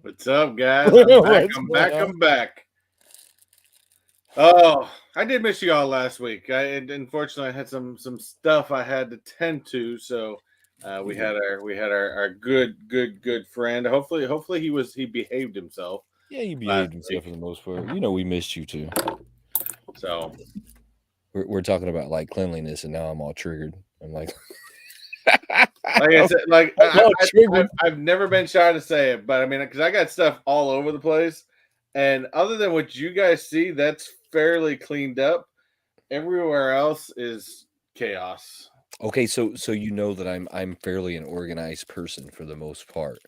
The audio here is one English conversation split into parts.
What's up, guys? I'm back. I'm back. I'm back. Oh, I did miss you all last week. Unfortunately I had some stuff I had to tend to, so we had our good friend. Hopefully he behaved himself. Yeah, he Last behaved himself week. for the most part. You know, we missed you too. So we're talking about like cleanliness, and now I'm all triggered. I'm like, like I said, I've never been shy to say it, but I mean, because I got stuff all over the place, and other than what you guys see, that's fairly cleaned up. Everywhere else is chaos. Okay, so you know that I'm fairly an organized person for the most part.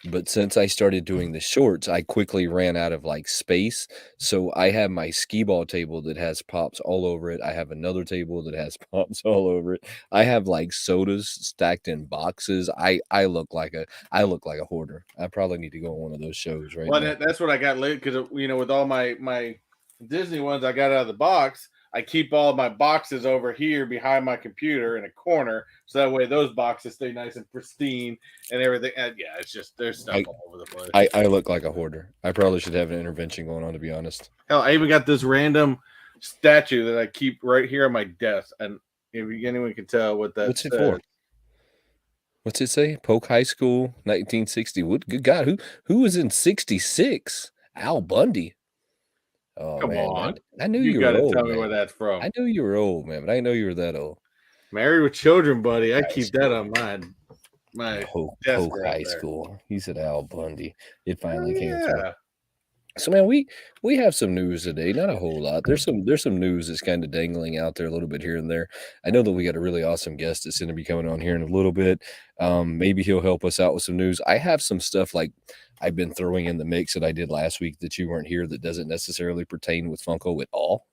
But since I started doing the shorts, I quickly ran out of like space. So I have my skee ball table that has pops all over it. I have another table that has pops all over it. I have like sodas stacked in boxes. I look like a hoarder. I probably need to go on one of those shows right Well, now. that's what I got lit because with all my Disney ones I got out of the box, I keep all of my boxes over here behind my computer in a corner, so that way those boxes stay nice and pristine and everything. And yeah, it's just there's stuff all over the place. I look like a hoarder. I probably should have an intervention going on, to be honest. Hell, I even got this random statue that I keep right here on my desk, and if anyone can tell what that What's it says. for? What's it say? Polk High School, 1960. What? Good God, who was in 66? Al Bundy. Oh Come man, on, I knew you you were got to old, tell me man. where that's from. I knew you were old, man, but I didn't know you were that old. Married with Children, buddy. I keep that on my Polk desk right High there. School. He said Al Bundy. It finally Oh, came through. yeah. So man, we have some news today. Not a whole lot. There's some news that's kind of dangling out there a little bit here and there. I know that we got a really awesome guest that's going to be coming on here in a little bit. Maybe he'll help us out with some news. I have some stuff like I've been throwing in the mix that I did last week that you weren't here that doesn't necessarily pertain with Funko at all.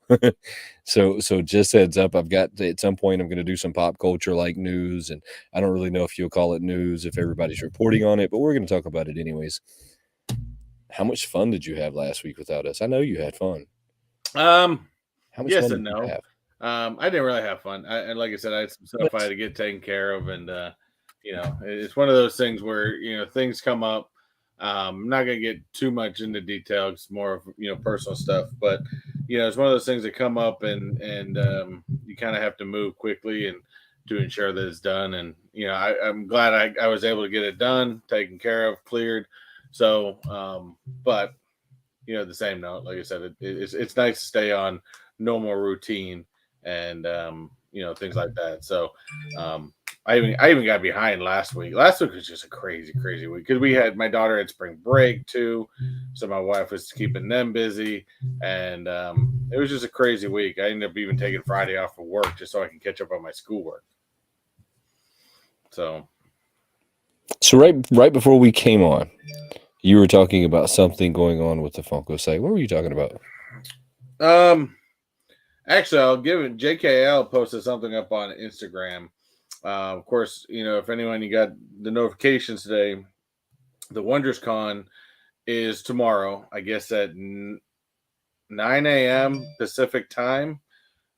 so just heads up, I've got at some point I'm going to do some pop culture like news, and I don't really know if you'll call it news if everybody's reporting on it, but we're going to talk about it anyways. How much fun did you have last week without us? I know you had fun. How much yes fun and did no. You have? I didn't really have fun. And like I said, I had some stuff I had to get taken care of, and it's one of those things where things come up. I'm not gonna get too much into detail. It's more of personal stuff, but it's one of those things that come up, and you kind of have to move quickly and to ensure that it's done. And I'm glad I was able to get it done, taken care of, cleared. So, but the same note, like I said, it's nice to stay on normal routine and things like that. So, I even got behind last week. Last week was just a crazy week because my daughter had spring break too, so my wife was keeping them busy, and it was just a crazy week. I ended up even taking Friday off of work just so I can catch up on my schoolwork. So right before we came on, you were talking about something going on with the Funko site. What were you talking about? Actually, I'll give it. JKL posted something up on Instagram. Of course, if anyone you got the notifications today, the Wondrous Con is tomorrow. I guess at 9 a.m. Pacific time.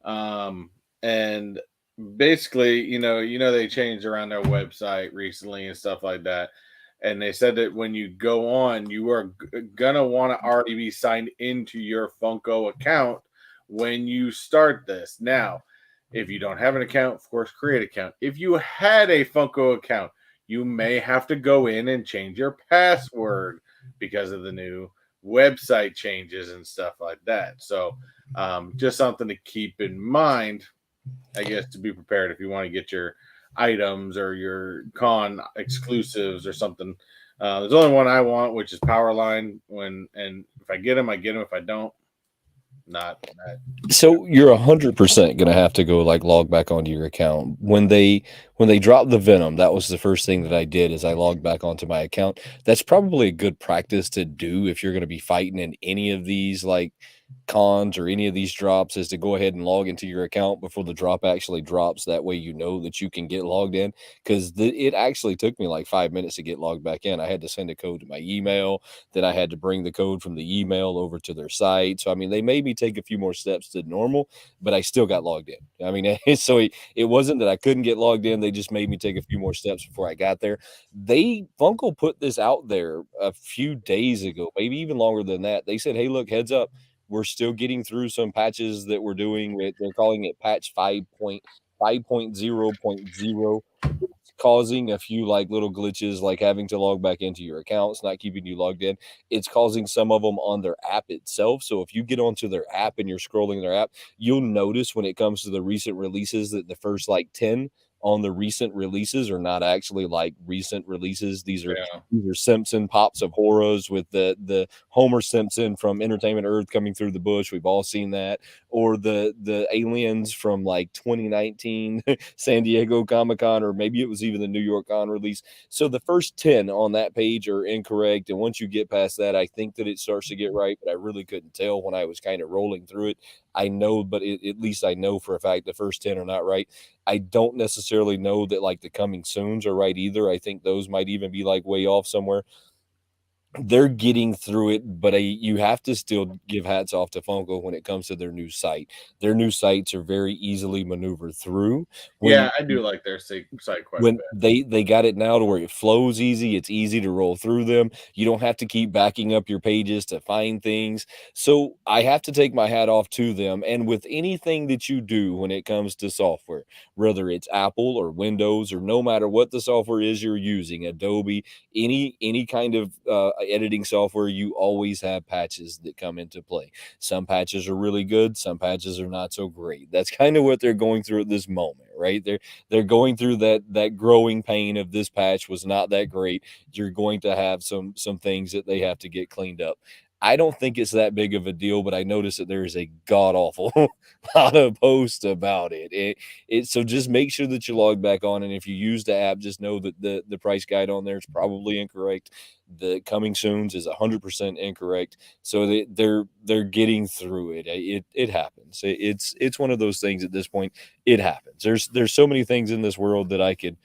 And basically, they changed around their website recently and stuff like that. And they said that when you go on, you are gonna want to already be signed into your Funko account when you start this. Now, if you don't have an account, of course, create an account. If you had a Funko account, you may have to go in and change your password because of the new website changes and stuff like that. So, just something to keep in mind, I guess, to be prepared if you want to get your items or your con exclusives or something. There's only one I want, which is Powerline. And if I get them, I get them. If I don't, not. So you're 100% going to have to go like log back onto your account. When they dropped the Venom, that was the first thing that I did is I logged back onto my account. That's probably a good practice to do if you're going to be fighting in any of these like cons or any of these drops is to go ahead and log into your account before the drop actually drops. That way, you know that you can get logged in, because it actually took me like 5 minutes to get logged back in. I had to send a code to my email, then I had to bring the code from the email over to their site. So, I mean, they made me take a few more steps than normal, but I still got logged in. I mean, so it wasn't that I couldn't get logged in. They just made me take a few more steps before I got there. Funko put this out there a few days ago, maybe even longer than that. They said, "Hey, look, heads up, we're still getting through some patches that we're doing with." They're calling it patch 5.0.0. It's causing a few like little glitches, like having to log back into your accounts, not keeping you logged in. It's causing some of them on their app itself. So if you get onto their app and you're scrolling their app, you'll notice when it comes to the recent releases that the first like 10 on the recent releases are not actually like recent releases. Yeah. These are Simpson pops of horrors with the Homer Simpson from Entertainment Earth coming through the bush. We've all seen that. Or the aliens from like 2019 San Diego Comic-Con, or maybe it was even the New York Con release. So the first 10 on that page are incorrect. And once you get past that, I think that it starts to get right, but I really couldn't tell when I was kind of rolling through it. I know, but at least I know for a fact the first 10 are not right. I don't necessarily know that like the coming soons are right either. I think those might even be like way off somewhere. They're getting through it, but you have to still give hats off to Funko when it comes to their new site. Their new sites are very easily maneuvered through. Yeah, When I do like their site quite a when bit. they got it now to where it flows easy, it's easy to roll through them. You don't have to keep backing up your pages to find things. So I have to take my hat off to them. And with anything that you do when it comes to software, whether it's Apple or Windows or no matter what the software is you're using, Adobe, any kind of editing software, you always have patches that come into play. Some patches are really good, some patches are not so great. That's kind of what they're going through at this moment, right? They're going through that growing pain of this patch was not that great. You're going to have some things that they have to get cleaned up. I don't think it's that big of a deal, but I noticed that there is a god awful lot of posts about it. So just make sure that you log back on, and if you use the app, just know that the price guide on there is probably incorrect. The coming soons is 100% incorrect. So they're getting through it. It happens. It's one of those things at this point. It happens. There's so many things in this world that I could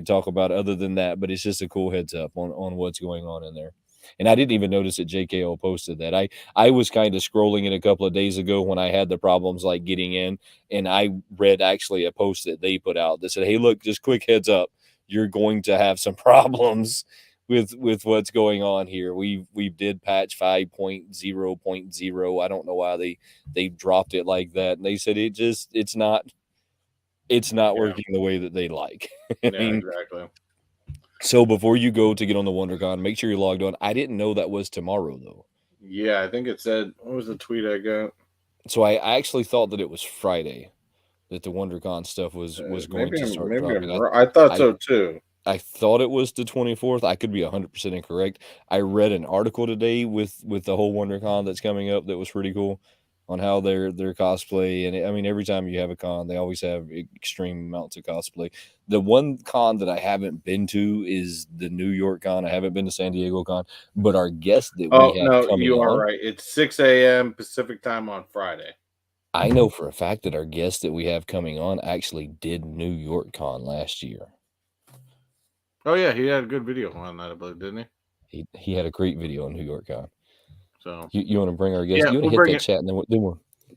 talk about other than that, but it's just a cool heads up on what's going on in there. And I didn't even notice that JKO posted that. I was kind of scrolling it a couple of days ago when I had the problems like getting in, and I read actually a post that they put out that said, "Hey, look, just quick heads up, you're going to have some problems with what's going on here. We did patch 5.0.0. I don't know why they dropped it like that." And they said it's not Yeah. working the way that they like. I Yeah, mean, exactly. so before you go to get on the WonderCon, make sure you're logged on. I didn't know that was tomorrow though. Yeah, I think it said, what was the tweet I got? So I actually thought that it was Friday that the WonderCon stuff was going to start Maybe I'm dropping. wrong. I thought I so too. I thought it was the 24th. I could be 100% incorrect. I read an article today with the whole WonderCon that's coming up that was pretty cool on how their cosplay. And I mean, every time you have a con, they always have extreme amounts of cosplay. The one con that I haven't been to is the New York con. I haven't been to San Diego con, but our guest that we Oh have no, coming you are on, right. It's 6 a.m. Pacific time on Friday. I know for a fact that our guest that we have coming on actually did New York con last year. Oh yeah, he had a good video on that, I believe, didn't he? He had a great video on New York con. So You want to bring our guest? yeah, You want to we'll hit bring that it chat, and then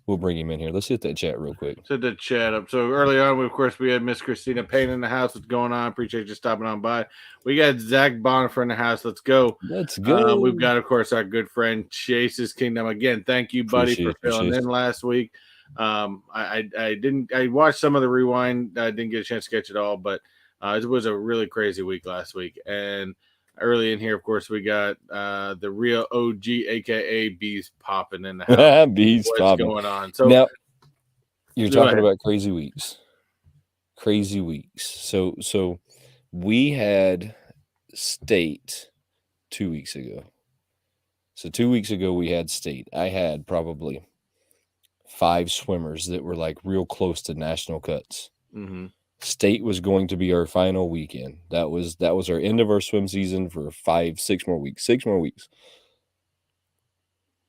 we'll bring him in here. Let's hit that chat real quick. to the chat up. So early on, of course, we had Miss Christina Payne in the house. What's going on? Appreciate you stopping on by. We got Zach Bonifer in the house. Let's go. Let's go. We've got, of course, our good friend Chase's Kingdom. Again, thank you, buddy, for filling in last week. I watched some of the rewind. I didn't get a chance to catch it all, but it was a really crazy week last week. And early in here, of course, we got the real OG, aka Bees, popping in the house. Bees What's popping. going on? So Now you're go talking ahead. about crazy weeks. Crazy weeks. So we had state 2 weeks ago. So 2 weeks ago we had state. I had probably 5 swimmers that were like real close to national cuts. Mm-hmm. State was going to be our final weekend. That was our end of our swim season for 6 more weeks. 6 more weeks.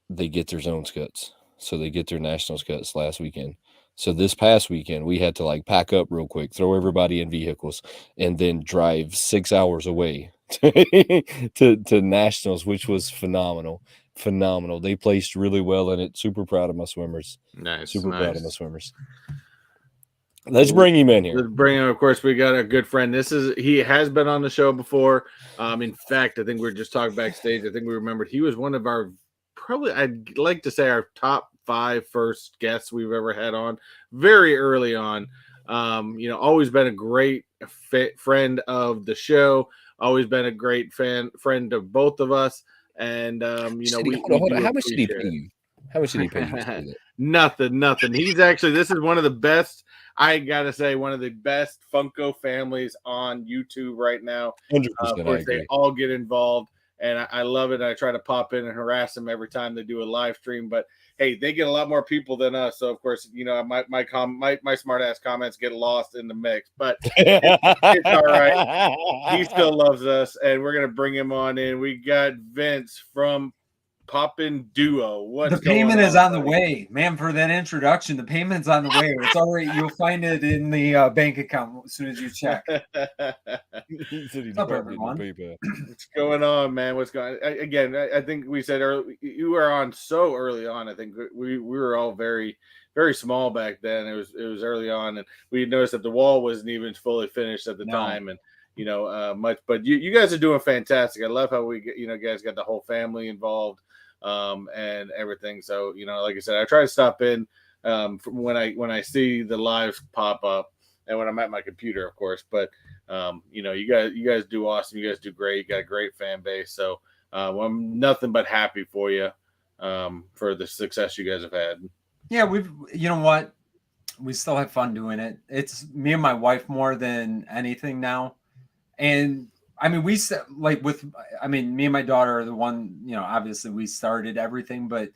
They get their zones cuts. so they get their nationals cuts last weekend. So this past weekend, we had to like pack up real quick, throw everybody in vehicles, and then drive 6 hours away to nationals, which was phenomenal. Phenomenal. They placed really well in it. Super proud of my swimmers. Nice, Super proud of my nice. swimmers. Let's bring him in here. Let's bring him. Of course, we got a good friend. He has been on the show before. In fact, I think we were just talking backstage. I think we remembered he was one of our, probably, I'd like to say, our top 5 first guests we've ever had on very early on. Always been a great friend of the show. Always been a great friend of both of us. And hold on. How much did he pay you? How much did he pay you to say that? Nothing. He's actually, this is one of the best, I gotta say, one of the best Funko families on YouTube right now. 100%, of course, they all get involved, and I love it. I try to pop in and harass them every time they do a live stream, but hey, they get a lot more people than us. So of course, my smart ass comments get lost in the mix, but it's all right. He still loves us, and we're gonna bring him on in. We got Vince from Poppin' Duo. What's the payment is on the way, man. For that introduction, the payment's on the way. It's already, you'll find it in the bank account as soon as you check. What's up, everyone? What's going on, man? What's going on? Again, I think we said early, you were on so early on. I think we were all very, very small back then. It was early on, and we noticed that the wall wasn't even fully finished at the time, and much. But you guys are doing fantastic. I love how we guys got the whole family involved. And everything. So, like I said, I try to stop in when I see the lives pop up and when I'm at my computer, of course. But you guys do awesome. You guys do great. You got a great fan base. So I'm nothing but happy for you for the success you guys have had. Yeah, you know what? We still have fun doing it. It's me and my wife more than anything now. And I mean, me and my daughter are the one, obviously we started everything, but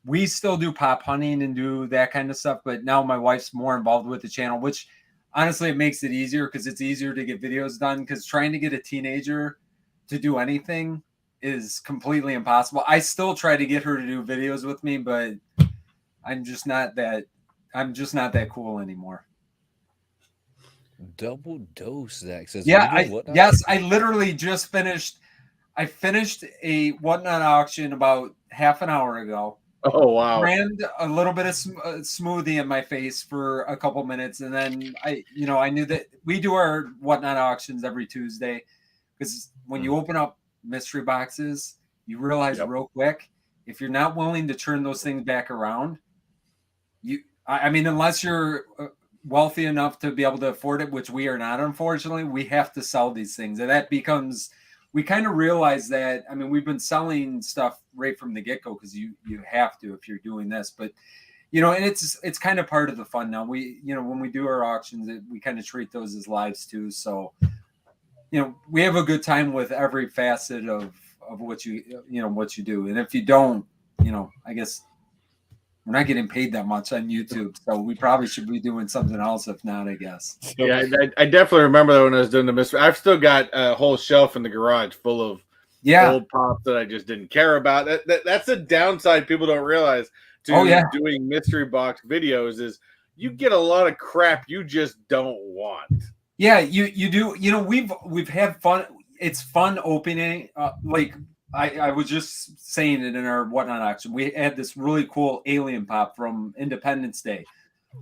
we still do pop hunting and do that kind of stuff. But now my wife's more involved with the channel, which honestly, it makes it easier because it's easier to get videos done, because trying to get a teenager to do anything is completely impossible. I still try to get her to do videos with me, but I'm just not that cool anymore. Double dose, Zach says. Yes, I literally just finished. I finished a whatnot auction about half an hour ago. Oh wow! Crammed a little bit of smoothie in my face for a couple minutes, and then I knew that we do our whatnot auctions every Tuesday, because when you open up mystery boxes, you realize real quick, if you're not willing to turn those things back around, unless you're wealthy enough to be able to afford it, which we are not, unfortunately, we have to sell these things. And that becomes, we kind of realize that, we've been selling stuff right from the get-go, because you have to if you're doing this. But, and it's kind of part of the fun now. We, when we do our auctions, we kind of treat those as lives too. So, we have a good time with every facet of what you do. And if you don't, I guess we're not getting paid that much on YouTube, so we probably should be doing something else. If not, I guess. Yeah, I definitely remember that when I was doing the mystery. I've still got a whole shelf in the garage full of old pops that I just didn't care about. That's a downside people don't realize to doing mystery box videos is you get a lot of crap you just don't want. Yeah, you do. We've had fun. It's fun opening. I was just saying it in our whatnot auction. We had this really cool alien pop from Independence Day.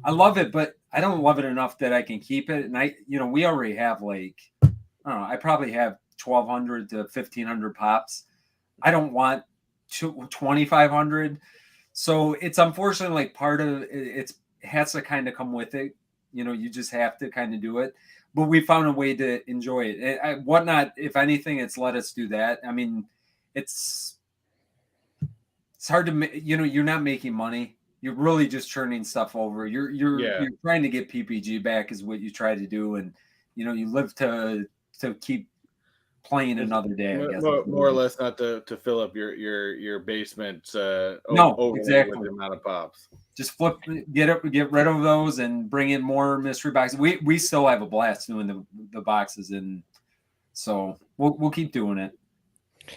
I love it, but I don't love it enough that I can keep it. And we already have I probably have 1,200 to 1,500 pops. I don't want 2,500. So it's unfortunately part of it has to kind of come with it. You just have to kind of do it. But we found a way to enjoy it. And whatnot, if anything, it's let us do that. It's hard to, you're not making money. You're really just churning stuff over. You're trying to get PPG back is what you try to do. And, you live to keep playing another day, I guess. More or less not to fill up your basement. Exactly. With the amount of pops. Just get rid of those and bring in more mystery boxes. We still have a blast doing the boxes. And so we'll keep doing it.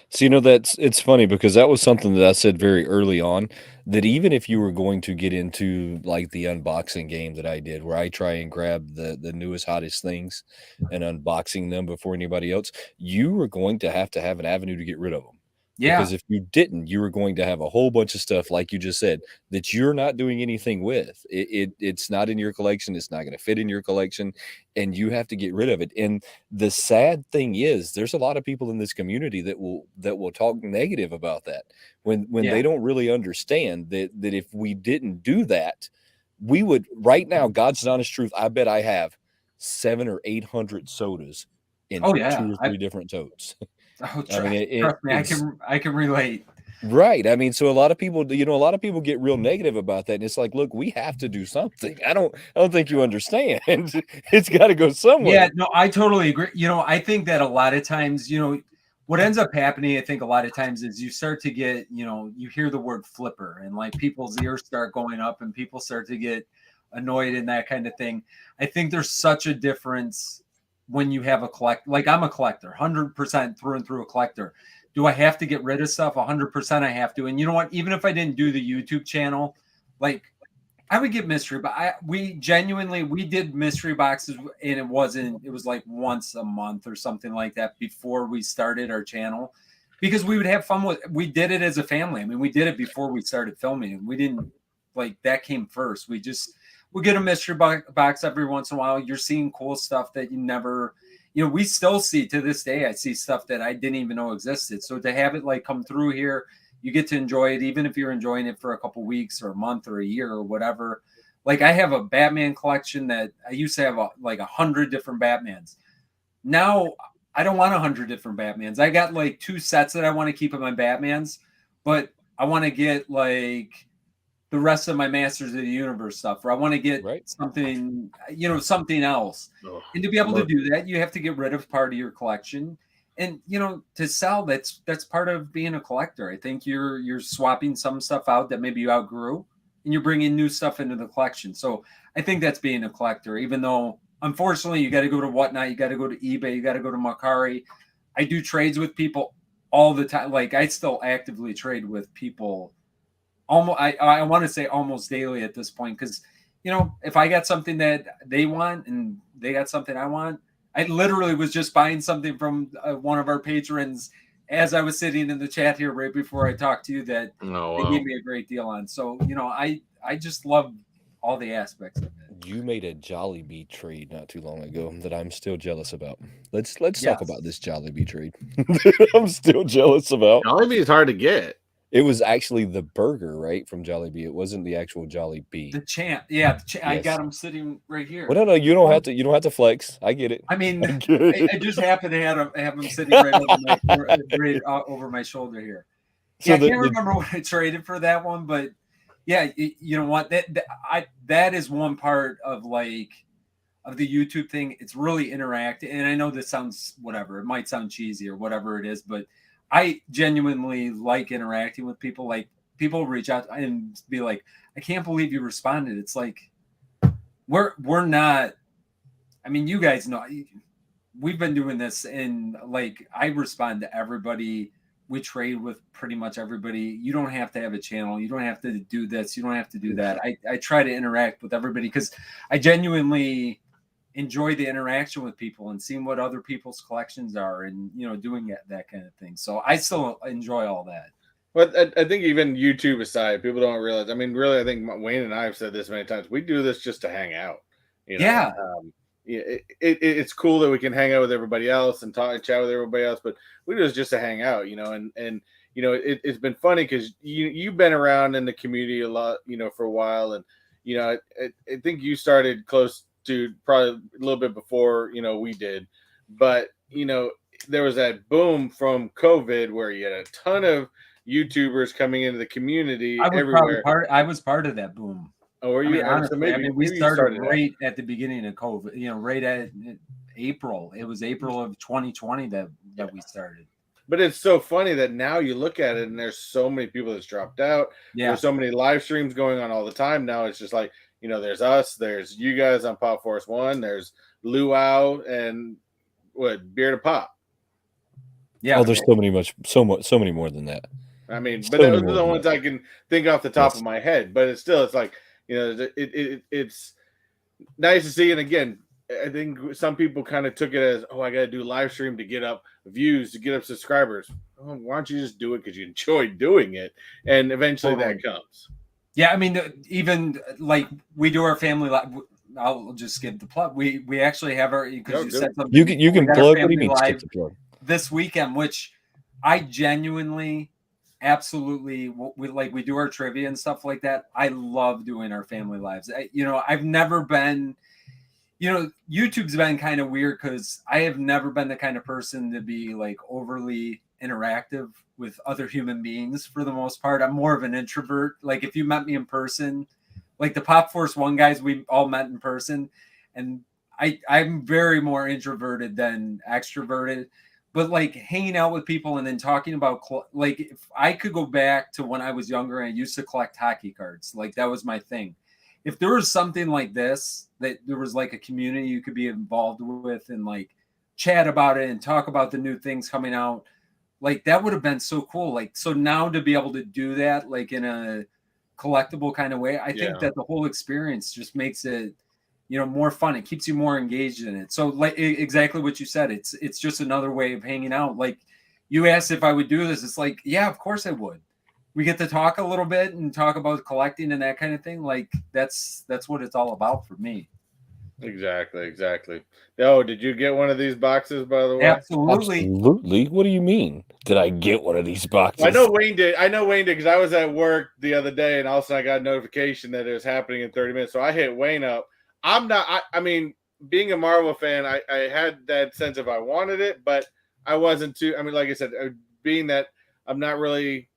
So, it's funny because that was something that I said very early on, that even if you were going to get into like the unboxing game that I did, where I try and grab the newest, hottest things and unboxing them before anybody else, you were going to have an avenue to get rid of them. Yeah, Because if you didn't, you were going to have a whole bunch of stuff, like you just said, that you're not doing anything with. It's not in your collection. It's not going to fit in your collection, and you have to get rid of it. And the sad thing is there's a lot of people in this community that will talk negative about that when yeah. they don't really understand that if we didn't do that, we would right now, God's honest truth, I bet I have 700 or 800 sodas in Oh two yeah. or three different totes. Oh, I mean, trust me, it's I can relate. right. I mean, so a lot of people get real negative about that. And it's like, look, we have to do something. I don't think you understand. It's got to go Yeah, somewhere. no, I totally agree. I think that a lot of times, what ends up happening, I think a lot of times is you start to get, you hear the word flipper and like people's ears start going up and people start to get annoyed and that kind of thing. I think there's such a difference when you have like I'm a collector, 100% through and through a collector. Do I have to get rid of stuff? 100% I have to. And you know what? Even if I didn't do the YouTube channel, like I would get mystery, but we did mystery boxes, and it was like once a month or something like that before we started our channel, because we would have fun we did it as a family. I mean, we did it before we started filming, and we didn't like that came first. We get a mystery box every once in a while. You're seeing cool stuff that you never, we still see to this day. I see stuff that I didn't even know existed. So to have it like come through here, you get to enjoy it, even if you're enjoying it for a couple weeks or a month or a year or whatever. Like I have a Batman collection that I used to have like 100 different Batmans. Now I don't want 100 different Batmans. I got like 2 sets that I want to keep of my Batmans, but I want to get like the rest of my Masters of the Universe stuff, or I want to get Right. something, something else. Oh, And to be able to do that, you have to get rid of part of your collection. And to sell, that's part of being a collector. I think you're swapping some stuff out that maybe you outgrew, and you're bringing new stuff into the collection. So I think that's being a collector. Even though unfortunately you got to go to Whatnot, you got to go to eBay, you got to go to Mercari. I do trades with people all the time. Like I still actively trade with people almost. I want to say almost daily at this point, because if I got something that they want and they got something I want. I literally was just buying something from one of our patrons as I was sitting in the chat here right before I talked to you that they gave me a great deal on. So, I just love all the aspects of it. You made a Jollibee trade not too long ago that I'm still jealous about. Let's talk Yes. about this Jollibee trade. I'm still jealous about. Jollibee is hard to get. It was actually the burger, right, from Jollibee. It wasn't the actual Jollibee. The champ. Yeah, I Yes. got them sitting right here. Well, no, you don't have to. You don't have to flex. I get it. I mean, I get it. I just happen to have them sitting right over my shoulder here. So Yeah, I can't remember what I traded for that one, but yeah, you know what? That is one part of the YouTube thing. It's really interactive, and I know this sounds whatever. It might sound cheesy or whatever it is, but I genuinely like interacting with people. Like people reach out and be like, "I can't believe you responded." It's like we're not. I mean, you guys know we've been doing this, and like I respond to everybody. We trade with pretty much everybody. You don't have to have a channel. You don't have to do this. You don't have to do that. I try to interact with everybody because I genuinely enjoy the interaction with people and seeing what other people's collections are and doing that kind of thing. So I still enjoy all that. But I think even YouTube aside, people don't realize. I mean, really, I think Wayne and I have said this many times. We do this just to hang out. Yeah. It's cool that we can hang out with everybody else and talk and chat with everybody else, but we do this just to hang out, and it's been funny because you've been around in the community a lot, for a while, and I think you started close to probably a little bit before we did, but there was that boom from COVID where you had a ton of YouTubers coming into the community everywhere. I was part of that boom. Oh, were you? Honestly, we started right at the beginning of COVID, right at April. It was April of 2020 that we started. But it's so funny that now you look at it and there's so many people that's dropped out. Yeah. There's so many live streams going on all the time. Now it's just like, there's us, there's you guys on Pop Force 1, there's Luau and Beard of Pop. Yeah. Oh, there's so many more than that. I mean, So but many those are more the than ones that. I can think off the top Yes. of my head. But it's like, you know, it's nice to see. And again, I think some people kind of took it as, oh, I got to do live stream to get up views, to get up subscribers. Oh, why don't you just do it because you enjoy doing it, and eventually Totally. that comes. Yeah, I mean, even like we do our family live. I'll just give the plug. We actually have our, because you said something. You can plug. What do you mean skip the plug? This weekend, which I genuinely, absolutely, we do our trivia and stuff like that. I love doing our family lives. I've never been. YouTube's been kind of weird because I have never been the kind of person to be like overly interactive with other human beings for the most part. I'm more of an introvert. Like if you met me in person, like the Pop Force One guys, we all met in person, and I'm very more introverted than extroverted. But like hanging out with people and then talking about like if I could go back to when I was younger and I used to collect hockey cards, like that was my thing. If there was something like this, that there was like a community you could be involved with and like chat about it and talk about the new things coming out, like that would have been so cool. Like, so now to be able to do that, like in a collectible kind of way, I think that the whole experience just makes it, more fun. It keeps you more engaged in it. So like exactly what you said, it's just another way of hanging out. Like you asked if I would do this. It's like, yeah, of course I would. We get to talk a little bit and talk about collecting and that kind of thing. Like that's what it's all about for me. Exactly. Oh, did you get one of these boxes, by the way? Absolutely. What do you mean? Did I get one of these boxes? I know Wayne did because I was at work the other day and all of a sudden I got a notification that it was happening in 30 minutes. So I hit Wayne up. I mean, being a Marvel fan, I had that sense of I wanted it, but I wasn't too. I mean, like I said, being that I'm not really.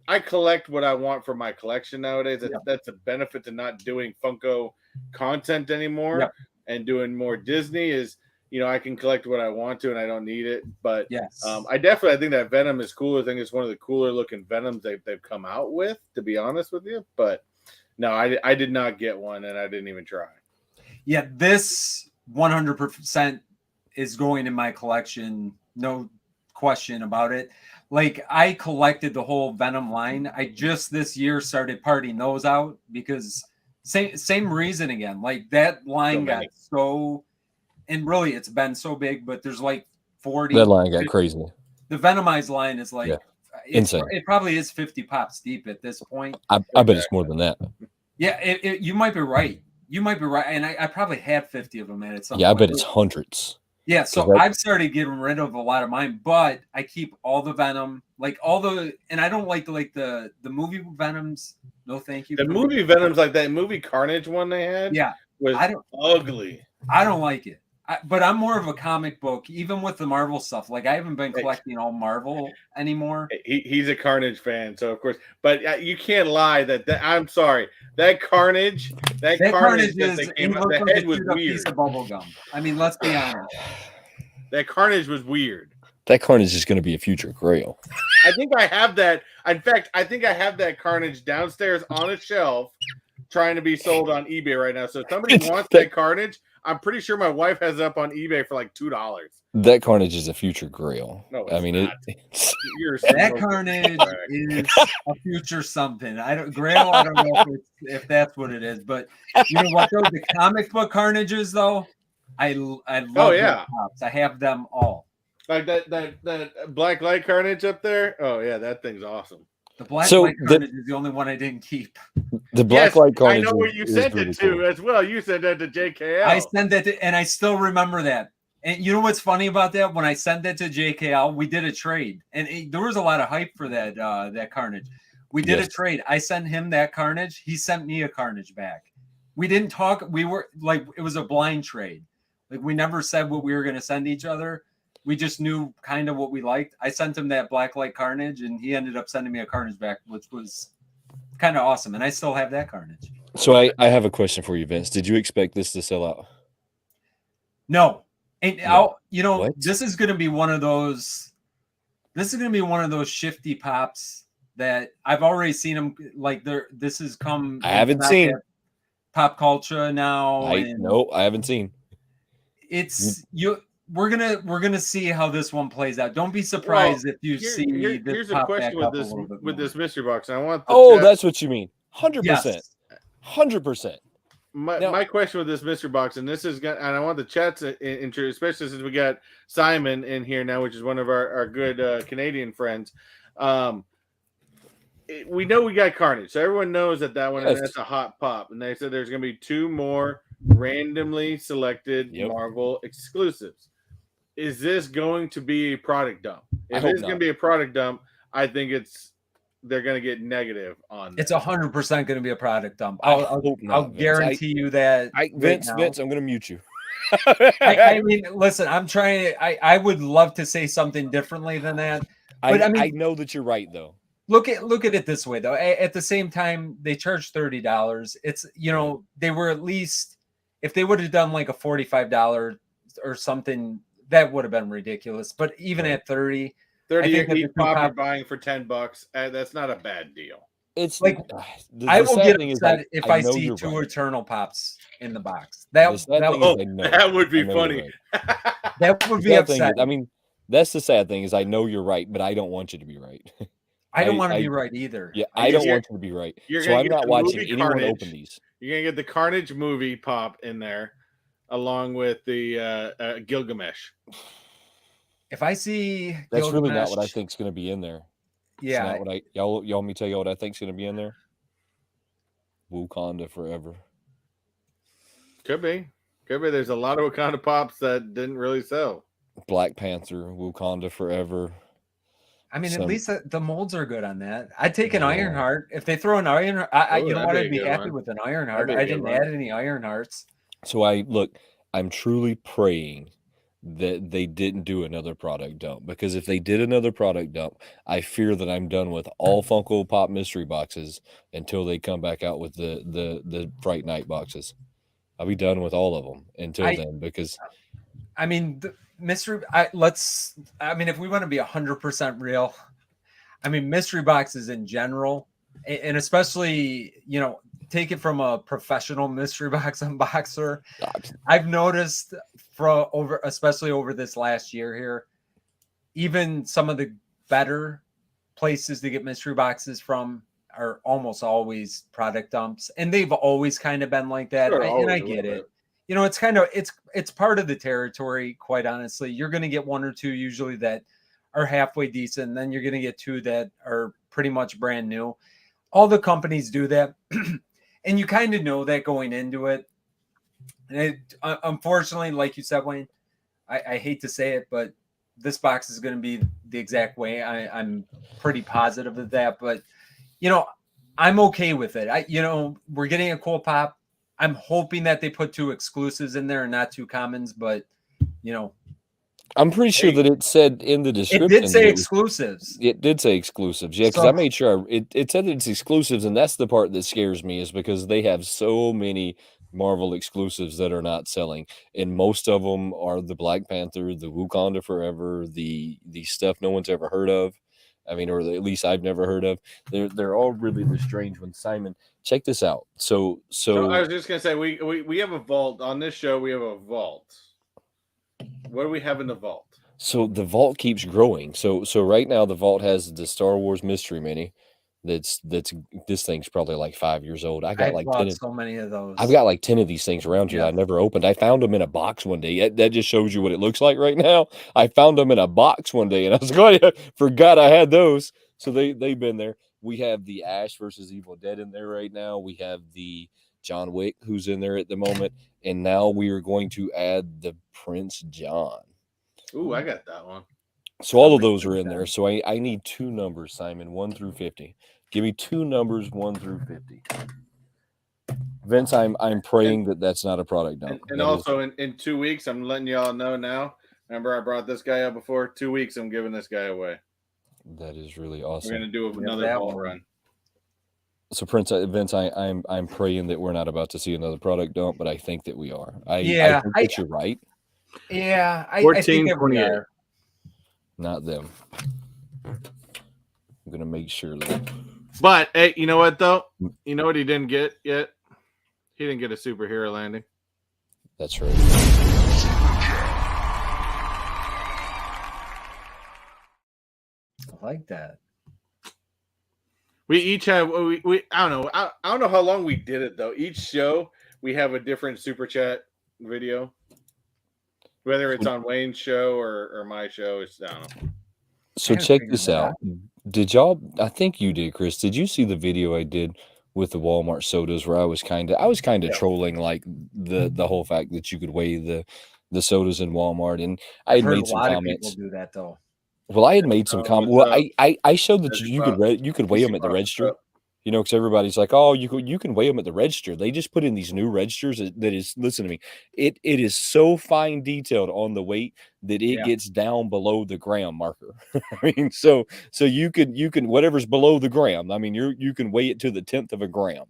I collect what I want for my collection nowadays. That's a benefit to not doing Funko content anymore and doing more Disney is, I can collect what I want to and I don't need it. But yes, I think that Venom is cool. I think it's one of the cooler looking Venoms they've come out with, to be honest with you. But no, I did not get one and I didn't even try. Yeah, this 100% is going in my collection. No question about it. Like I collected the whole Venom line. I just this year started parting those out because same reason again. Like that line got so, and really it's been so big, but there's like 40. That line got crazy. The Venomized line is like insane. It probably is 50 pops deep at this point. I bet it's more than that. Yeah, you might be right. You might be right, and I probably had 50 of them at some point. I bet it's hundreds. Yeah, so I've started getting rid of a lot of mine, but I keep all the Venom, like and I don't like the movie Venoms. No, thank you. The movie Venoms, like that movie Carnage one they had, was ugly. I don't like it. But I'm more of a comic book, even with the Marvel stuff. Like I haven't been collecting all Marvel anymore. He's a Carnage fan, so of course. But you can't lie that I'm sorry. That Carnage is the head was weird. Piece of bubble gum. I mean, let's be honest. That Carnage was weird. That Carnage is going to be a future Grail. I think I have that. In fact, I think I have that Carnage downstairs on a shelf, trying to be sold on eBay right now. So if somebody wants that Carnage, I'm pretty sure my wife has it up on eBay for like $2. That Carnage is a future Grail. No, I mean that Carnage is a future something. Grail. I don't know if that's what it is, but you know what? Though the comic book Carnages, though, I love. Oh yeah, I have them all. Like that Black Light Carnage up there. Oh yeah, that thing's awesome. The Black Light Carnage is the only one I didn't keep. The Black Light Carnage. I know where you sent it to as well. You sent that to JKL. I sent that to, and I still remember that. And you know what's funny about that? When I sent that to JKL, we did a trade, and there was a lot of hype for that Carnage. We did a trade. I sent him that Carnage. He sent me a Carnage back. We didn't talk. We were like, it was a blind trade. Like we never said what we were going to send each other. We just knew kind of what we liked. I sent him that Black Light Carnage, and he ended up sending me a Carnage back, which was kind of awesome. And I still have that Carnage. So I have a question for you, Vince. Did you expect this to sell out? No. And this is going to be one of those. This is going to be one of those shifty pops that I've already seen them like there. This has come. I haven't seen pop culture now. No, I haven't seen. It's we're gonna see how this one plays out. Don't be surprised if you see this here's a pop question back with up a little bit with more. this mystery box. And I want the Oh, chat- that's what you mean. 100%. Yes. 100%. My question with this mystery box, and this is and I want the chat to especially since we got Simon in here now, which is one of our good Canadian friends. We know we got Carnage, so everyone knows that one, Yes. and that's a hot pop. And they said there's going to be 2 more randomly selected Marvel exclusives. Is this going to be a product dump? If it's going to be a product dump, I think they're going to get negative on this. It's 100% going to be a product dump. I'll guarantee you that. Vince, I'm going to mute you. I mean, listen, I'm trying. I would love to say something differently than that, but I know that you're right, though. Look at it this way, though. At the same time, they charge $30. It's they were at least, if they would have done like a $45 or something, that would have been ridiculous. But even at 30, you're buying for $10. That's not a bad deal. It's like I will get upset if I see 2 Eternal Pops in the box. That would be funny. That would be upsetting. I mean, that's the sad thing is I know you're right, but I don't want you to be right. I don't want to be right either. Yeah, I don't want you to be right. So I'm not watching anyone open these. You're gonna get the Carnage movie pop in there, along with the Gilgamesh. If I see that's really not what I think is going to be in there. Yeah, it's not what y'all want me to tell you what I think is going to be in there. Wakanda forever. Could be. There's a lot of Wakanda pops that didn't really sell. Black Panther, Wakanda forever. I mean, at least the molds are good on that. I'd take an Ironheart. If they throw an Ironheart, I'd be happy with an Ironheart. I didn't add any Ironhearts. So I'm truly praying that they didn't do another product dump, because if they did another product dump, I fear that I'm done with all Funko Pop mystery boxes until they come back out with the Fright Night boxes. I'll be done with all of them until then, because I mean, the mystery. If we want to be 100% real, I mean, mystery boxes in general, and especially take it from a professional mystery box unboxer. I've noticed especially over this last year here, even some of the better places to get mystery boxes from are almost always product dumps, and they've always kind of been like that. And I get it. It's kind of it's part of the territory. Quite honestly, you're going to get 1 or 2 usually that are halfway decent, and then you're going to get 2 that are pretty much brand new. All the companies do that. And you kind of know that going into it. And unfortunately, like you said, Wayne, I hate to say it, but this box is going to be the exact way. I'm pretty positive of that. But, I'm okay with it. We're getting a cool pop. I'm hoping that they put 2 exclusives in there and not 2 commons. But, I'm pretty sure that it said in the description. It did say exclusives. It did say exclusives. Yeah, because I made sure it said that it's exclusives, and that's the part that scares me, is because they have so many Marvel exclusives that are not selling, and most of them are the Black Panther, the Wakanda Forever, the stuff no one's ever heard of. I mean, or at least I've never heard of. They're all really the strange ones. Simon, check this out. So I was just gonna say we have a vault on this show. We have a vault. What do we have in the vault? So the vault keeps growing. So right now the vault has the Star Wars Mystery Mini. This thing's probably like 5 years old. I got like 10 so many of those. I've got like 10 of these things around here that I never opened. I found them in a box one day. That just shows you what it looks like right now. I found them in a box one day, and I was going, forgot I had those. So they've been there. We have the Ash versus Evil Dead in there right now. We have the John Wick, who's in there at the moment, and now we are going to add the Prince John. Ooh, I got that one. So all of those are in there. So I need 2 numbers, Simon, 1 through 50. Give me 2 numbers, 1 through 50. Vince, I'm praying that that's not a product dump. And also in 2 weeks, I'm letting y'all know now. Remember, I brought this guy up before. 2 weeks, I'm giving this guy away. That is really awesome. We're gonna do another ball run. So Vince, I'm praying that we're not about to see another product dump, but I think that we are. I think that you're right. Yeah, I 14, think that we are. Not them. I'm gonna make sure that. But hey, you know what though? You know what he didn't get yet? He didn't get a superhero landing. That's right. like that. We each have we I don't know. I don't know how long we did it though. Each show we have a different super chat video. Whether it's on Wayne's show or my show, it's I don't know. So check this out. Did y'all? I think you did, Chris. Did you see the video I did with the Walmart sodas where I was kind of trolling like the whole fact that you could weigh the sodas in Walmart, and I had made some comments. Of people do that though. Well, I had made some comments. Well, I showed that you could weigh them at the register. You know, because everybody's like, oh, you can weigh them at the register. They just put in these new registers that is, listen to me, it is so fine detailed on the weight that it gets down below the gram marker. I mean, so you can whatever's below the gram. I mean, you can weigh it to the 10th of a gram,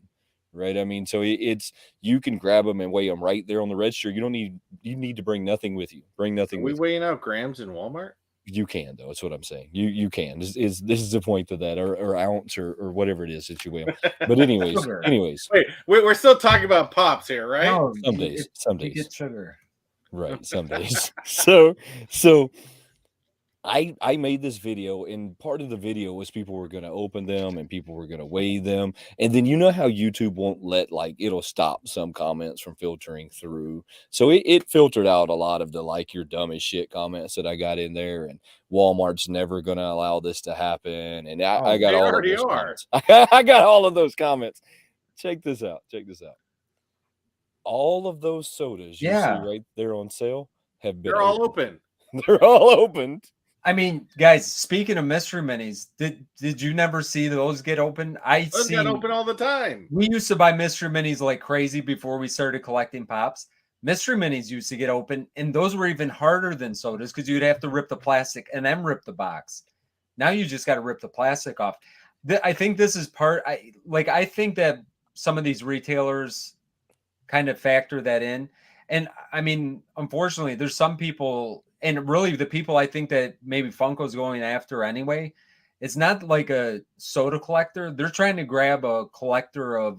right? I mean, so it's you can grab them and weigh them right there on the register. You need to bring nothing with you. Bring nothing. Are we weighing out grams in Walmart? You can, though. That's what I'm saying. You can. This is the point of that, or ounce, or whatever it is that you weigh. But anyways, wait, we're still talking about pops here, right? No, some days you get sugar, right? Some days. So I made this video, and part of the video was people were going to open them and people were going to weigh them. And then you know how YouTube won't let, like, it'll stop some comments from filtering through. So it filtered out a lot of the, like, you're dumb as shit comments that I got in there. And Walmart's never going to allow this to happen. And I got all of those comments. I got all of those comments. Check this out. All of those sodas you see right there on sale have been They're all open. They're all opened. I mean, guys, speaking of mystery minis, did you never see those get open? Those get open all the time. We used to buy mystery minis like crazy before we started collecting pops. Mystery minis used to get open, and those were even harder than sodas because you'd have to rip the plastic and then rip the box. Now you just got to rip the plastic off. I think this is I think that some of these retailers kind of factor that in. And I mean, unfortunately, there's some people, and really the people I think that maybe Funko's going after anyway, it's not like a soda collector. They're trying to grab a collector of,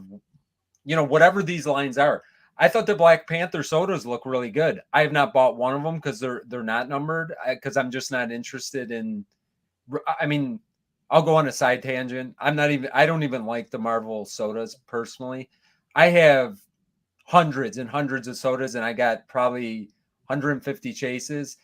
whatever these lines are. I thought the Black Panther sodas look really good. I have not bought one of them because they're not numbered, because I'm just not interested in. I mean, I'll go on a side tangent. I don't even like the Marvel sodas personally. I have hundreds and hundreds of sodas, and I got probably 150 chases.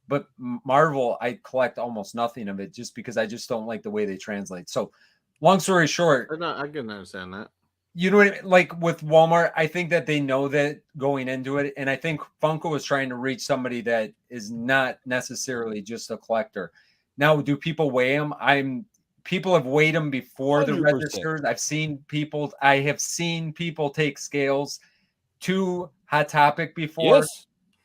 But Marvel, I collect almost nothing of it just because I just don't like the way they translate. So, long story short, I can understand that. You know what I mean? Like with Walmart, I think that they know that going into it, and I think Funko is trying to reach somebody that is not necessarily just a collector. Now, do people weigh them? People have weighed them before 100%. The registers. I have seen people take scales to Hot Topic before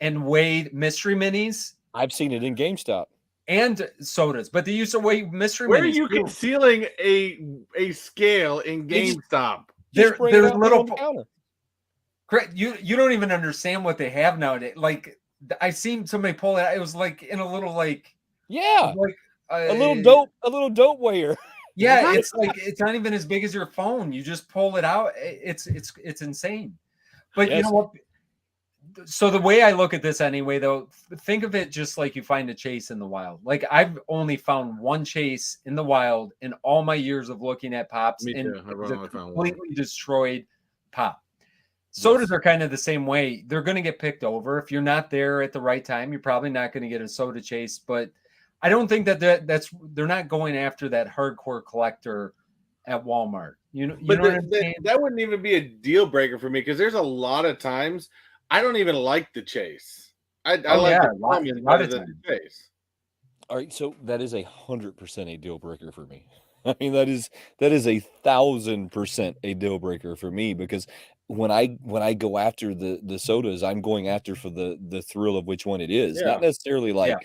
and weighed mystery minis. I've seen it in GameStop and sodas, but they used to weigh mystery minis. Where are you concealing a scale in GameStop? There's little counter. You don't even understand what they have nowadays. Like I've seen somebody pull it. It was like in a little a little dope weigher. Yeah, it's like it's not even as big as your phone. You just pull it out. It's insane. But you know what? So the way I look at this anyway, though, think of it just like you find a chase in the wild. Like I've only found one chase in the wild in all my years of looking at pops. Me too. It's a completely destroyed pop. Sodas are kind of the same way. They're going to get picked over. If you're not there at the right time, you're probably not going to get a soda chase. But I don't think they're not going after that hardcore collector at Walmart. You know what I'm saying? That wouldn't even be a deal breaker for me because there's a lot of times I don't even like the chase. I like the chase. All right, so that is 100% a deal breaker for me. I mean, that is 1,000% a deal breaker for me because when I go after the sodas, I'm going after for the thrill of which one it is, not necessarily like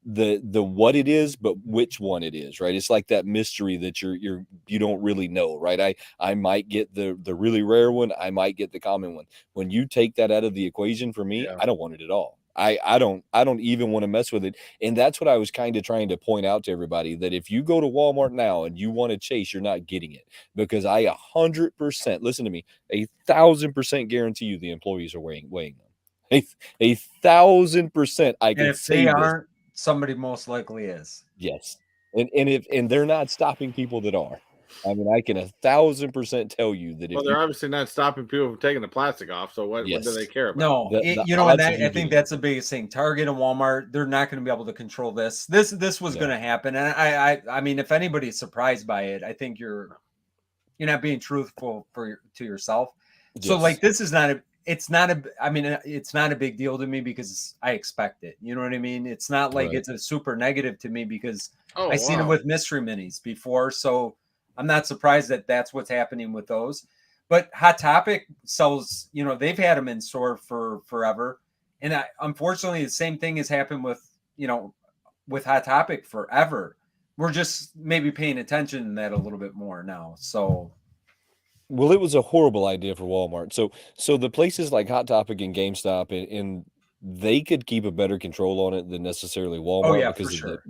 the what it is, but which one it is, right? It's like that mystery that you don't really know, right? I might get the really rare one, I might get the common one. When you take that out of the equation for me, I don't want it at all. I don't even want to mess with it. And that's what I was kind of trying to point out to everybody, that if you go to Walmart now and you want to chase, you're not getting it, because I 100%, listen to me, 1,000% guarantee you the employees are weighing them. 1,000% I can say they aren't, somebody most likely is. Yes. and they're not stopping people that are. I mean, I can 1,000% tell you that if Well, they're obviously not stopping people from taking the plastic off. So what do Yes. they care about? No, the you know, and odds of that, you I think getting that's the biggest thing. Target and Walmart, they're not going to be able to control this. This was No. going to happen, and I mean, if anybody's surprised by it, I think you're not being truthful to yourself. So Yes. like, this is not a. It's not a. I mean, it's not a big deal to me because I expect it. You know what I mean? It's not like Right. it's a super negative to me because Oh, I've seen it wow. with mystery minis before, so I'm not surprised that that's what's happening with those. But Hot Topic sells, you know, they've had them in store for forever. And unfortunately, the same thing has happened with, you know, with Hot Topic forever. We're just maybe paying attention to that a little bit more now. So, Well, it was a horrible idea for Walmart. So the places like Hot Topic and GameStop and they could keep a better control on it than necessarily oh Walmart yeah, for because of sure.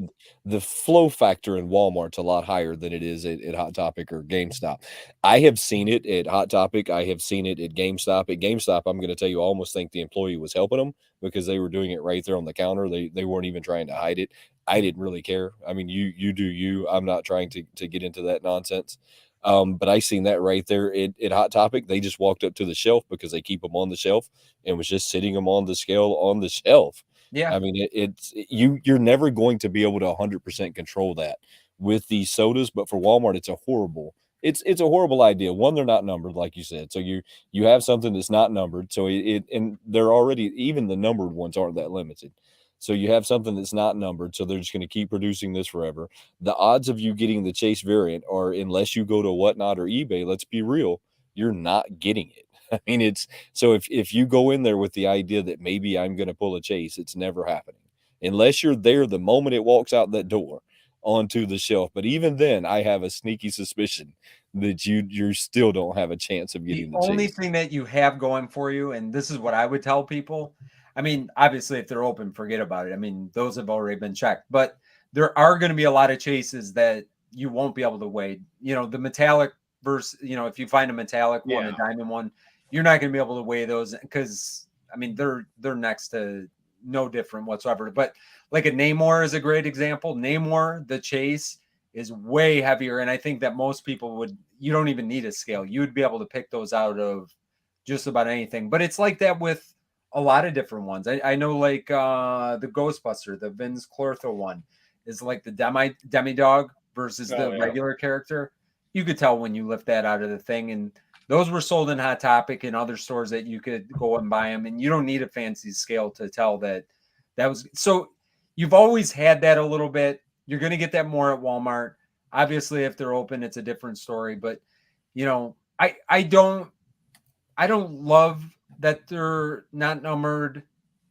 the flow factor in Walmart's a lot higher than it is at Hot Topic or GameStop. I have seen it at Hot Topic. I have seen it at GameStop. At GameStop, I'm going to tell you, I almost think the employee was helping them because they were doing it right there on the counter. They weren't even trying to hide it. I didn't really care. I mean, you do you. I'm not trying to get into that nonsense. But I seen that right there at Hot Topic. They just walked up to the shelf because they keep them on the shelf and was just sitting them on the scale on the shelf. Yeah. I mean, you're never going to be able to 100% control that with these sodas. But for Walmart, it's a horrible idea. One, they're not numbered, like you said. So you have something that's not numbered. So and they're already, even the numbered ones aren't that limited. So you have something that's not numbered. So they're just going to keep producing this forever. The odds of you getting the Chase variant are, unless you go to Whatnot or eBay, let's be real, you're not getting it. I mean, it's so if you go in there with the idea that maybe I'm going to pull a Chase, it's never happening unless you're there the moment it walks out that door onto the shelf. But even then, I have a sneaky suspicion that you still don't have a chance of getting The the only Chase. thing that you have going for you, and this is what I would tell people. I mean, obviously, if they're open, forget about it. I mean, those have already been checked, but there are going to be a lot of chases that you won't be able to wade. You know, the metallic versus, you know, if you find a metallic one, a diamond one, you're not going to be able to weigh those because, I mean, they're next to no different whatsoever. But like a Namor is a great example. Namor, the chase is way heavier, and I think that most people would. You don't even need a scale. You would be able to pick those out of just about anything. But it's like that with a lot of different ones. I know, like the Ghostbuster, the Vince Clortho one, is like the demi dog versus the regular character. You could tell when you lift that out of the thing, and those were sold in Hot Topic and other stores that you could go and buy them, and you don't need a fancy scale to tell that was so. You've always had that a little bit. You're going to get that more at Walmart. Obviously, if they're open, it's a different story. But you know, I don't love that they're not numbered.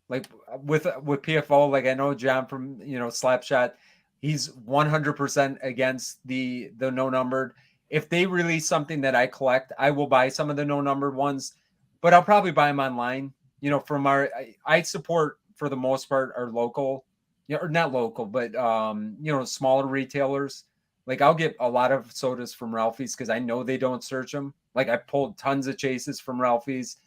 Like with PFO, like I know John from Slapshot, he's 100% against the no numbered. If they release something that I collect, I will buy some of the no numbered ones, but I'll probably buy them online. You know, from I support for the most part our local, or not local, but smaller retailers. Like I'll get a lot of sodas from Ralphie's because I know they don't search them. Like I pulled tons of chases from Ralphie's,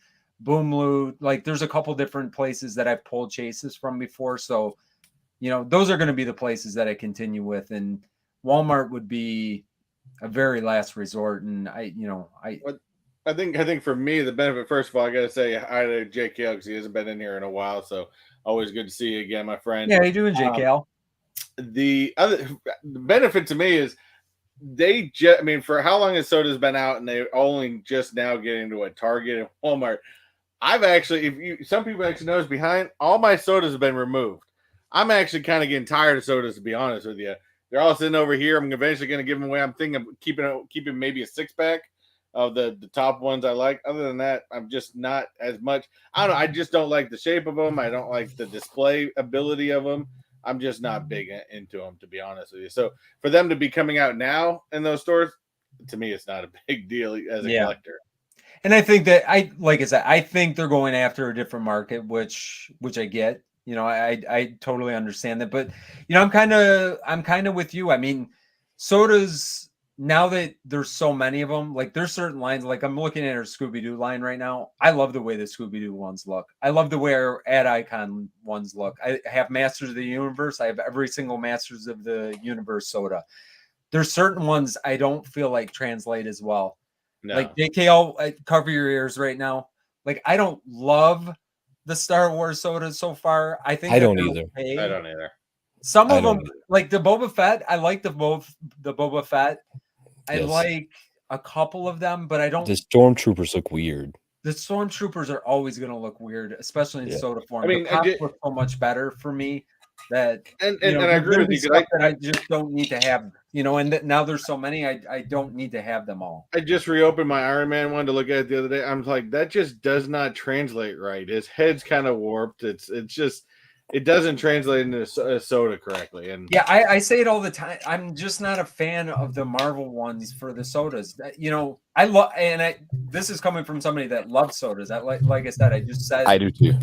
Boom Loot. Like there's a couple different places that I've pulled chases from before. So, those are going to be the places that I continue with. And Walmart would be a very last resort. And I think for me, the benefit, first of all, I got to say hi to JKL because he hasn't been in here in a while. So always good to see you again, my friend. Yeah, how you doing, JKL? The benefit to me is I mean, for how long has soda's been out and they're only just now getting to a Target and Walmart. I've actually, some people actually notice behind all my sodas have been removed. I'm actually kind of getting tired of sodas, to be honest with you. They're all sitting over here. I'm eventually going to give them away. I'm thinking of keeping maybe a 6-pack of the top ones I like. Other than that, I'm just not as much. I don't know. I just don't like the shape of them. I don't like the display ability of them. I'm just not big into them, to be honest with you. So for them to be coming out now in those stores, to me, it's not a big deal as a collector. And I think that like I said, I think they're going after a different market, which I get. I totally understand that. But I'm kind of with you. I mean, sodas, now that there's so many of them, like there's certain lines, like I'm looking at our Scooby-Doo line right now. I love the way the Scooby-Doo ones look. I love the way our Ad Icon ones look. I have Masters of the Universe. I have every single Masters of the Universe soda. There's certain ones I don't feel like translate as well. No. Like JKL, cover your ears right now. Like I don't love the Star Wars sodas so far. I think I don't either. okay. I don't either. Some I of them, don't either. like the Boba Fett, I like the Boba Fett. I Yes. like a couple of them, but I don't. The stormtroopers look weird. The stormtroopers are always going to look weird, especially in Yeah. soda form. I mean, the pops look so much better for me that and you know, I agree with you. stuff that I just don't need to have. You know, and now there's so many, I don't need to have them all. I just reopened my Iron Man one to look at it the other day. I'm like, that just does not translate right. His head's kind of warped. It's just, it doesn't translate into a soda correctly. And yeah, I say it all the time. I'm just not a fan of the Marvel ones for the sodas. You know, I love, and this is coming from somebody that loves sodas. Like I said, I just said I do too.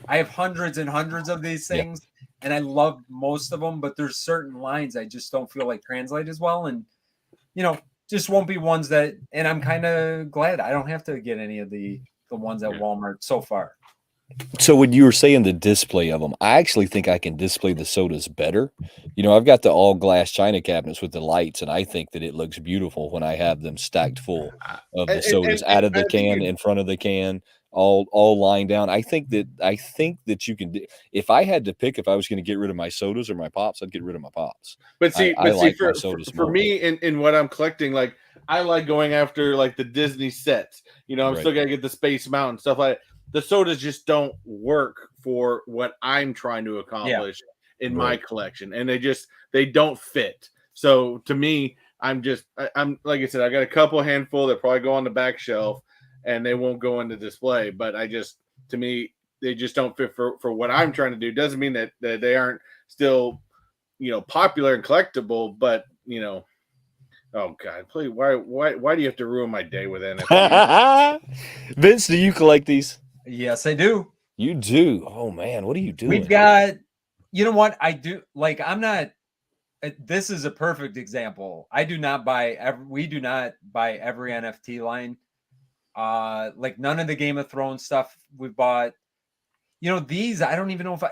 I have hundreds and hundreds of these things, and I love most of them. But there's certain lines I just don't feel like translate as well, and you know, just won't be ones that. And I'm kind of glad I don't have to get any of the ones at Walmart so far. So when you were saying the display of them, I actually think I can display the sodas better. You know, I've got the all glass china cabinets with the lights, and I think that it looks beautiful when I have them stacked full of the sodas out of the can, in front of the can, all lying down. I think that you can. If I had to pick, if I was going to get rid of my sodas or my pops, I'd get rid of my pops. But see, I like my sodas for me, in what I'm collecting, like I like going after like the Disney sets. You know, I'm still gonna get the Space Mountain stuff like that. The sodas just don't work for what I'm trying to accomplish in my collection, and they don't fit. So to me, I'm like I said, I got a couple handful that probably go on the back shelf, and they won't go in the display. But to me, they just don't fit for what I'm trying to do. Doesn't mean that they aren't still, you know, popular and collectible, but you know. Oh God! Please, why do you have to ruin my day with NFT? Vince, do you collect these? Yes, I do. You do. Oh man, what are you doing? We've got, you know what I do? Like, I'm not. This is a perfect example. We do not buy every NFT line. Like none of the Game of Thrones stuff we've bought. You know, these, I don't even know if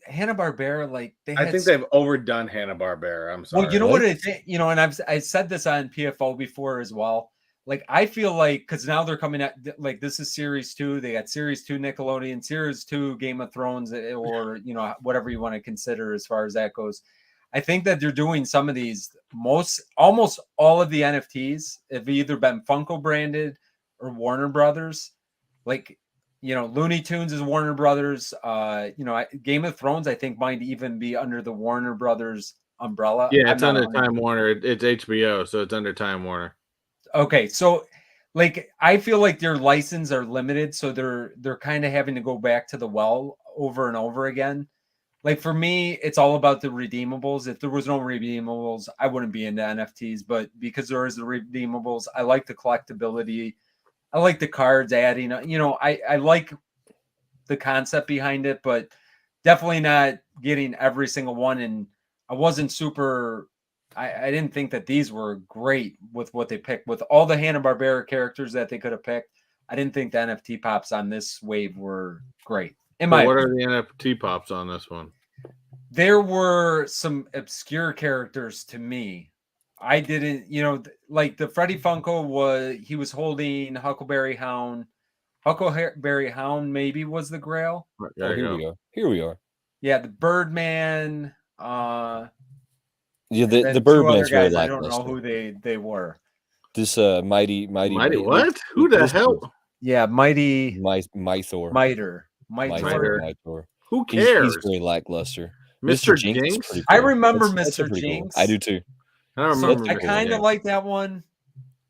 Hanna-Barbera, like I think they've overdone Hanna-Barbera. I'm sorry. Well, you know what it is, you know, and I said this on PFO before as well. Like, I feel like, because now they're coming at, like, this is Series 2. They got Series 2 Nickelodeon, Series 2 Game of Thrones, or, you know, whatever you want to consider as far as that goes. I think that they're doing some of these, almost all of the NFTs have either been Funko branded or Warner Brothers. Like, you know, Looney Tunes is Warner Brothers. You know, Game of Thrones, I think, might even be under the Warner Brothers umbrella. Yeah, it's under Time Warner. It's HBO, so it's under Time Warner. Okay, so like I feel like their license are limited, so they're kind of having to go back to the well over and over again. Like for me, it's all about the redeemables. If there was no redeemables, I wouldn't be into NFTs. But because there is the redeemables, I like the collectability. I like the cards adding. You know, I like the concept behind it, but definitely not getting every single one. And I wasn't super. I didn't think that these were great with what they picked. With all the Hanna-Barbera characters that they could have picked, I didn't think the NFT pops on this wave were great. What are the NFT pops on this one? There were some obscure characters to me. I didn't, you know, like the Freddy Funko he was holding Huckleberry Hound. Huckleberry Hound maybe was the Grail. Here we are. Yeah, the Birdman. Yeah, the Birdman's very lackluster. I don't know who they were. This mighty what? Who the hell? Yeah, mighty Mythor. Mythor. Who cares? He's very lackluster. Mr. Jinx. Cool. I remember Mr. Jinx. Cool. I do too. I don't remember. I kind of like that one.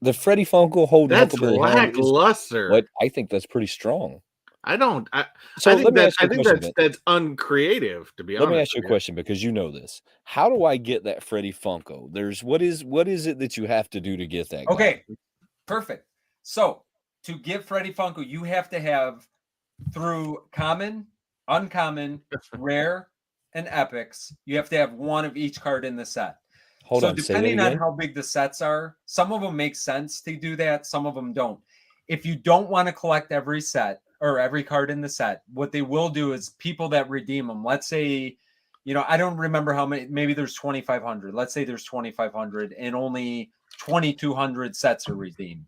The Freddy Funko holding that's lackluster. What I think that's pretty strong. I think that's uncreative, to be honest. Let me ask you a question, because you know this. How do I get that Freddy Funko? What is it that you have to do to get that? Okay, perfect. So to get Freddy Funko, you have to have through common, uncommon, rare, and epics. You have to have one of each card in the set. Hold so on, say that depending on again. how big the sets are, some of them make sense to do that, some of them don't. If you don't want to collect every set or every card in the set, what they will do is people that redeem them, let's say, I don't remember how many, maybe there's 2,500. Let's say there's 2,500 and only 2,200 sets are redeemed.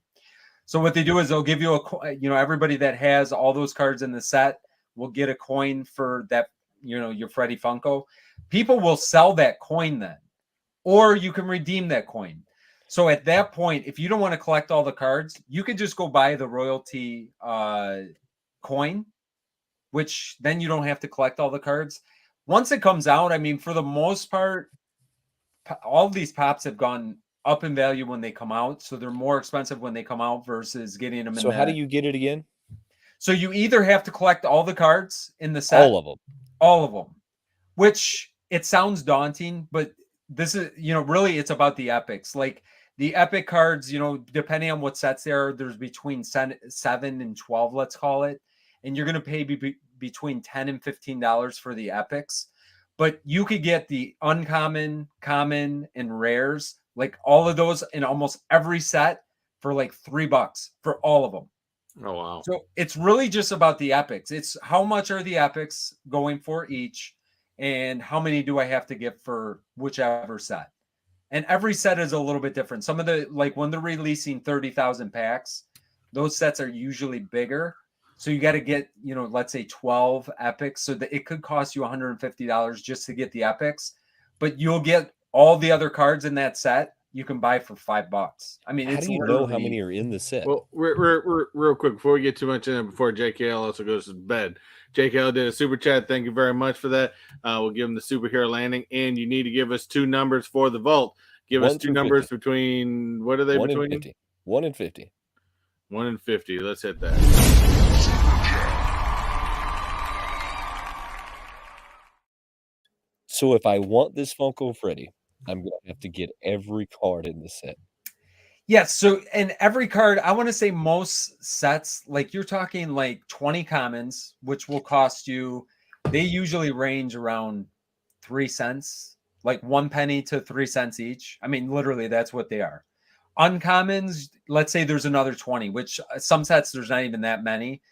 So what they do is they'll give you everybody that has all those cards in the set will get a coin for that, your Freddy Funko. People will sell that coin then, or you can redeem that coin. So at that point, if you don't want to collect all the cards, you can just go buy the royalty coin, which then you don't have to collect all the cards. Once it comes out, I mean, for the most part, all of these pops have gone up in value when they come out. So they're more expensive when they come out versus getting them in So how do you get it again? So you either have to collect all the cards in the set. All of them. Which it sounds daunting, but this is, really it's about the epics. Like the epic cards, depending on what sets there are, there's between 7 and 12, let's call it. And you're going to pay between $10 and $15 for the epics. But you could get the uncommon, common, and rares, like all of those in almost every set for like $3 for all of them. Oh, wow. So it's really just about the epics. It's how much are the epics going for each, and how many do I have to get for whichever set. And every set is a little bit different. Some of the, like when they're releasing 30,000 packs, those sets are usually bigger. So you got to get, let's say 12 epics. So that it could cost you $150 just to get the epics, but you'll get all the other cards in that set you can buy for $5. I mean, how do you know how many are in the set? Well, we're real quick before we get too much in it, before JKL also goes to bed. JKL did a super chat. Thank you very much for that. We'll give him the superhero landing, and you need to give us 2 numbers for the vault. Give us 2 numbers 50. Between, what are they 1 between? And 50. 1 and 50. 1 and 50. Let's hit that. So if I want this Funko Freddy, I'm going to have to get every card in the set. Yes. So, and every card, I want to say most sets, like you're talking like 20 commons, which will cost you, they usually range around 3 cents, like 1 penny to 3 cents each. I mean, literally, that's what they are. Uncommons, let's say there's another 20, which some sets, there's not even that many.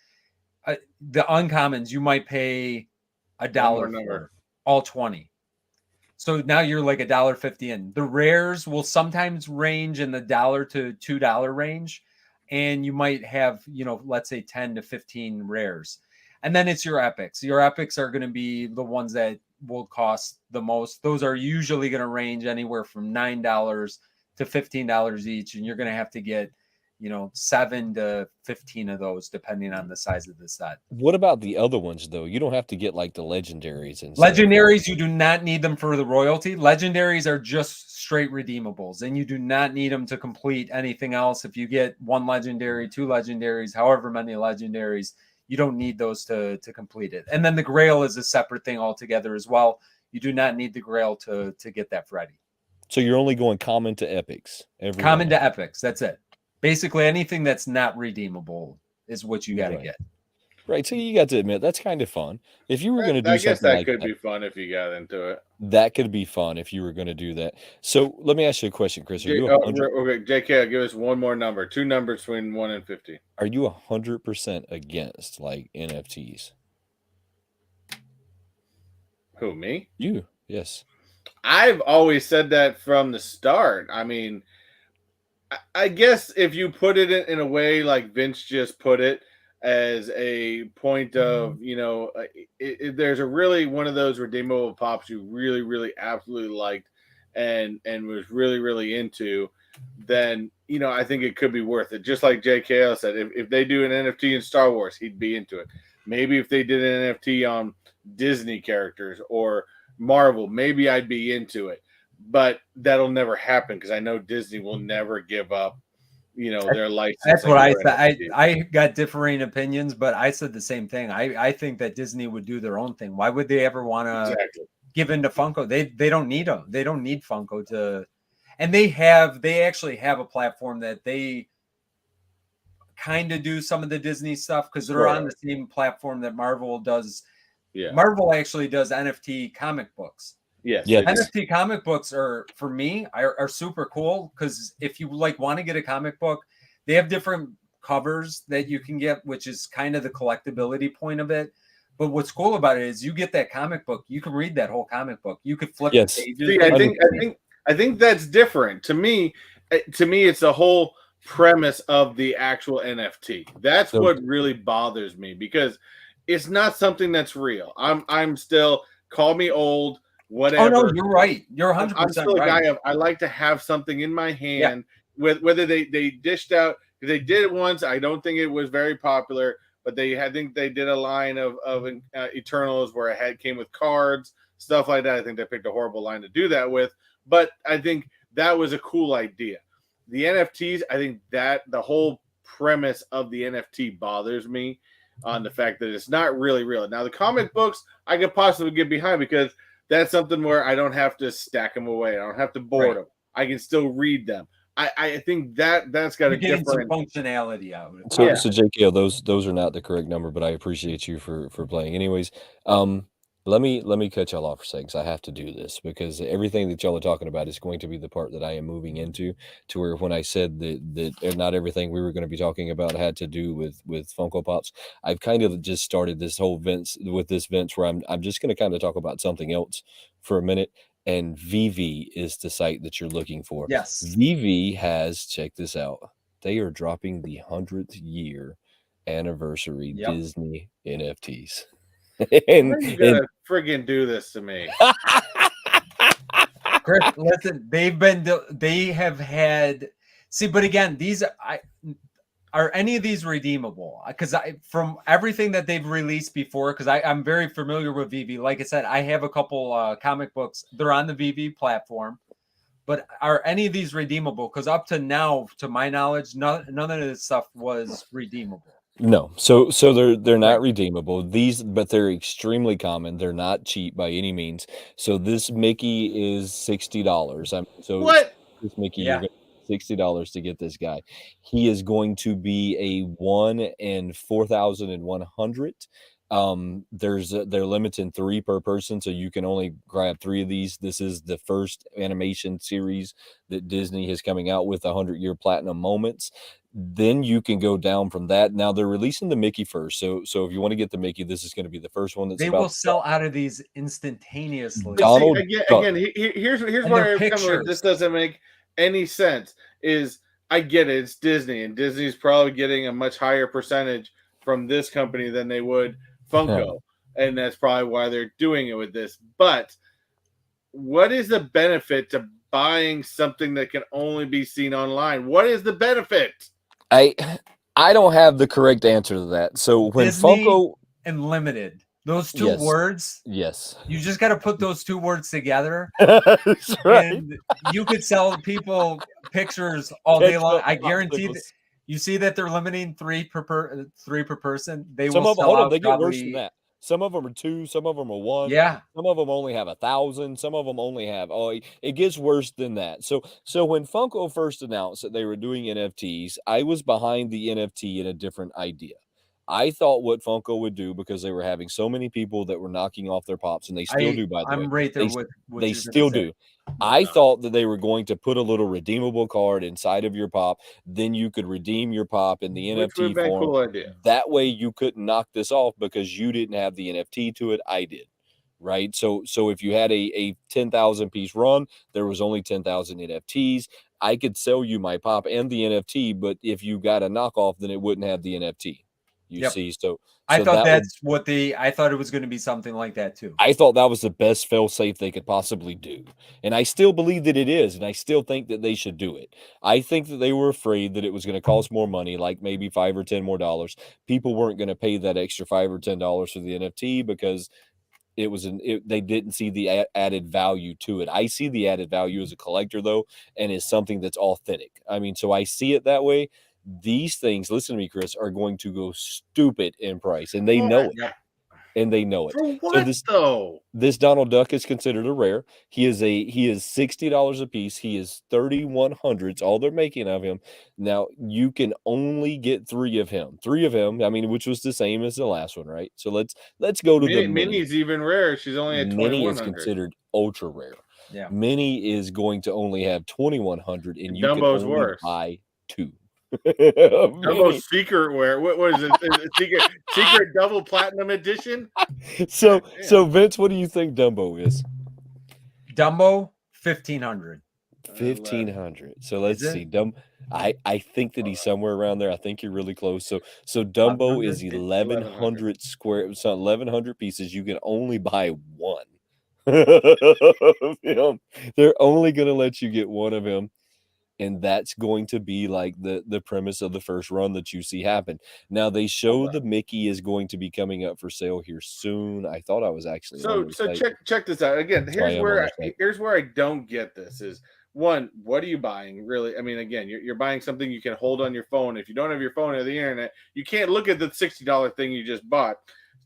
The uncommons, you might pay $1 for all 20. So now you're like $1.50 in. The rares will sometimes range in the $1 to $2 range, and you might have, let's say 10 to 15 rares. And then it's your epics. Your epics are going to be the ones that will cost the most. Those are usually going to range anywhere from $9 to $15 each, and you're going to have to get 7 to 15 of those depending on the size of the set. What about the other ones though? You don't have to get like the legendaries and legendaries. You do not need them for the royalty. Legendaries are just straight redeemables, and you do not need them to complete anything else. If you get 1 legendary, 2 legendaries, however many legendaries, you don't need those to complete it. And then the Grail is a separate thing altogether as well. You do not need the Grail to get that Freddy. So you're only going common to epics. Common to epics. That's it. Basically, anything that's not redeemable is what you got to get. Right. So you got to admit, that's kind of fun. If you were going to do something like that. I guess that could be fun if you got into it. That could be fun if you were going to do that. So let me ask you a question, Chris. Okay, JK, give us one more number. 2 numbers between 1 and 50. Are you 100% against like NFTs? Who, me? You, yes. I've always said that from the start. I mean, I guess if you put it in a way like Vince just put it, as a point of, there's a really one of those redeemable pops you really, really absolutely liked and was really, really into, then, I think it could be worth it. Just like JKL said, if they do an NFT in Star Wars, he'd be into it. Maybe if they did an NFT on Disney characters or Marvel, maybe I'd be into it. But that'll never happen because I know Disney will never give up, their license. That's what I said. I got differing opinions, but I said the same thing. I think that Disney would do their own thing. Why would they ever want to give into Funko? They don't need them. They don't need Funko to, and they actually have a platform that they kind of do some of the Disney stuff because they're on the same platform that Marvel does. Yeah. Marvel actually does NFT comic books. Yes. Yeah. NFT comic books are, for me, are super cool because if you like want to get a comic book, they have different covers that you can get, which is kind of the collectability point of it. But what's cool about it is you get that comic book, you can read that whole comic book. You could flip Yes. the pages. See, I think that's different. To me, it's the whole premise of the actual NFT. That's what really bothers me because it's not something that's real. I'm still, call me old, whatever. Oh no, you're right. You're 100% I'm still a right. guy of, I like to have something in my hand. With whether they dished out, because they did it once. I don't think it was very popular, but I think they did a line of Eternals where it came with cards, stuff like that. I think they picked a horrible line to do that with, but I think that was a cool idea. The NFTs, I think that the whole premise of the NFT bothers me on the fact that it's not really real. Now the comic books I could possibly get behind because that's something where I don't have to stack them away. I don't have to board them. I can still read them. I think that's got a different some functionality out of it. So JKO, those are not the correct number, but I appreciate you for playing. Anyways, let me cut y'all off for a second. I have to do this because everything that y'all are talking about is going to be the part that I am moving into. To where when I said that not everything we were going to be talking about had to do with Funko Pops, I've kind of just started this whole vents where I'm just going to kind of talk about something else for a minute. And VV is the site that you're looking for. Yes. VV has, check this out, they are dropping the 100th year anniversary Disney NFTs. And you gotta friggin' do this to me. Chris, listen, they have had, see, but again, are any of these redeemable? Because from everything that they've released before, because I'm very familiar with VV. Like I said, I have a couple comic books. They're on the VV platform. But are any of these redeemable? Because up to now, to my knowledge, none of this stuff was redeemable. No, so they're not redeemable. But they're extremely common. They're not cheap by any means. So this Mickey is $60. What? This Mickey, you're going to $60 to get this guy. He is going to be a 1 in 4,100. They're limiting 3 per person, so you can only grab 3 of these. This is the first animation series that Disney is coming out with 100-year platinum moments. Then you can go down from that. Now they're releasing the Mickey first, so if you want to get the Mickey, this is going to be the first one. They will sell out of these instantaneously. Donald, again, here's where I'm coming with. This doesn't make any sense. Is I get it, it's Disney, and Disney's probably getting a much higher percentage from this company than they would Funko, and that's probably why they're doing it with this. But what is the benefit to buying something that can only be seen online? What is the benefit? I don't have the correct answer to that. So when Disney Funko and limited, those two words, you just got to put those 2 words together. That's right. And you could sell people pictures all day long. I guarantee that. You see that they're limiting 3 per person. They will sell out. They get worse than that. Some of them are 2, some of them are 1. Yeah. Some of them only have 1,000. Some of them only have. It gets worse than that. So when Funko first announced that they were doing NFTs, I was behind the NFT in a different idea. I thought what Funko would do, because they were having so many people that were knocking off their pops, and they still do, by the way. I'm right there with they still do. I thought that they were going to put a little redeemable card inside of your pop. Then you could redeem your pop in the NFT form. Cool idea. That way you couldn't knock this off because you didn't have the NFT to it. I did. Right. So if you had a 10,000 piece run, there was only 10,000 NFTs. I could sell you my pop and the NFT, but if you got a knockoff, then it wouldn't have the NFT. You see, so I thought I thought it was going to be something like that too. I thought that was the best fail safe they could possibly do. And I still believe that it is. And I still think that they should do it. I think that they were afraid that it was going to cost more money, like maybe $5 or $10 more. People weren't going to pay that extra $5 or $10 for the NFT because they didn't see the added value to it. I see the added value as a collector, though, and is something that's authentic. I mean, so I see it that way. These things, listen to me, Chris, are going to go stupid in price, and they know it. and they know it. For what though? This Donald Duck is considered a rare. He is $60 a piece. He is 3,100s, all they're making of him. Now you can only get 3 of him. 3 of him, I mean, which was the same as the last one, right? So let's go to the mini. Mini's even rare. She's only at 2,100. Mini is considered ultra rare. Yeah. Mini is going to only have 2,100, and you Dumbo's can only worse. buy 2. Dumbo's secret wear. What is it? Secret double platinum edition. So Vince, what do you think Dumbo is? Dumbo 1,500. 1,500. So let's see. I think that he's somewhere around there. I think you're really close. So Dumbo is 1,100 square. So 1,100 pieces. You can only buy 1. They're only going to let you get 1 of him. And that's going to be like the premise of the first run that you see happen. Now they show the Mickey is going to be coming up for sale here soon. I thought I was actually so check this out again. Here's where I don't get this is one. What are you buying really? I mean, again, you're buying something you can hold on your phone. If you don't have your phone or the internet, you can't look at the $60 thing you just bought.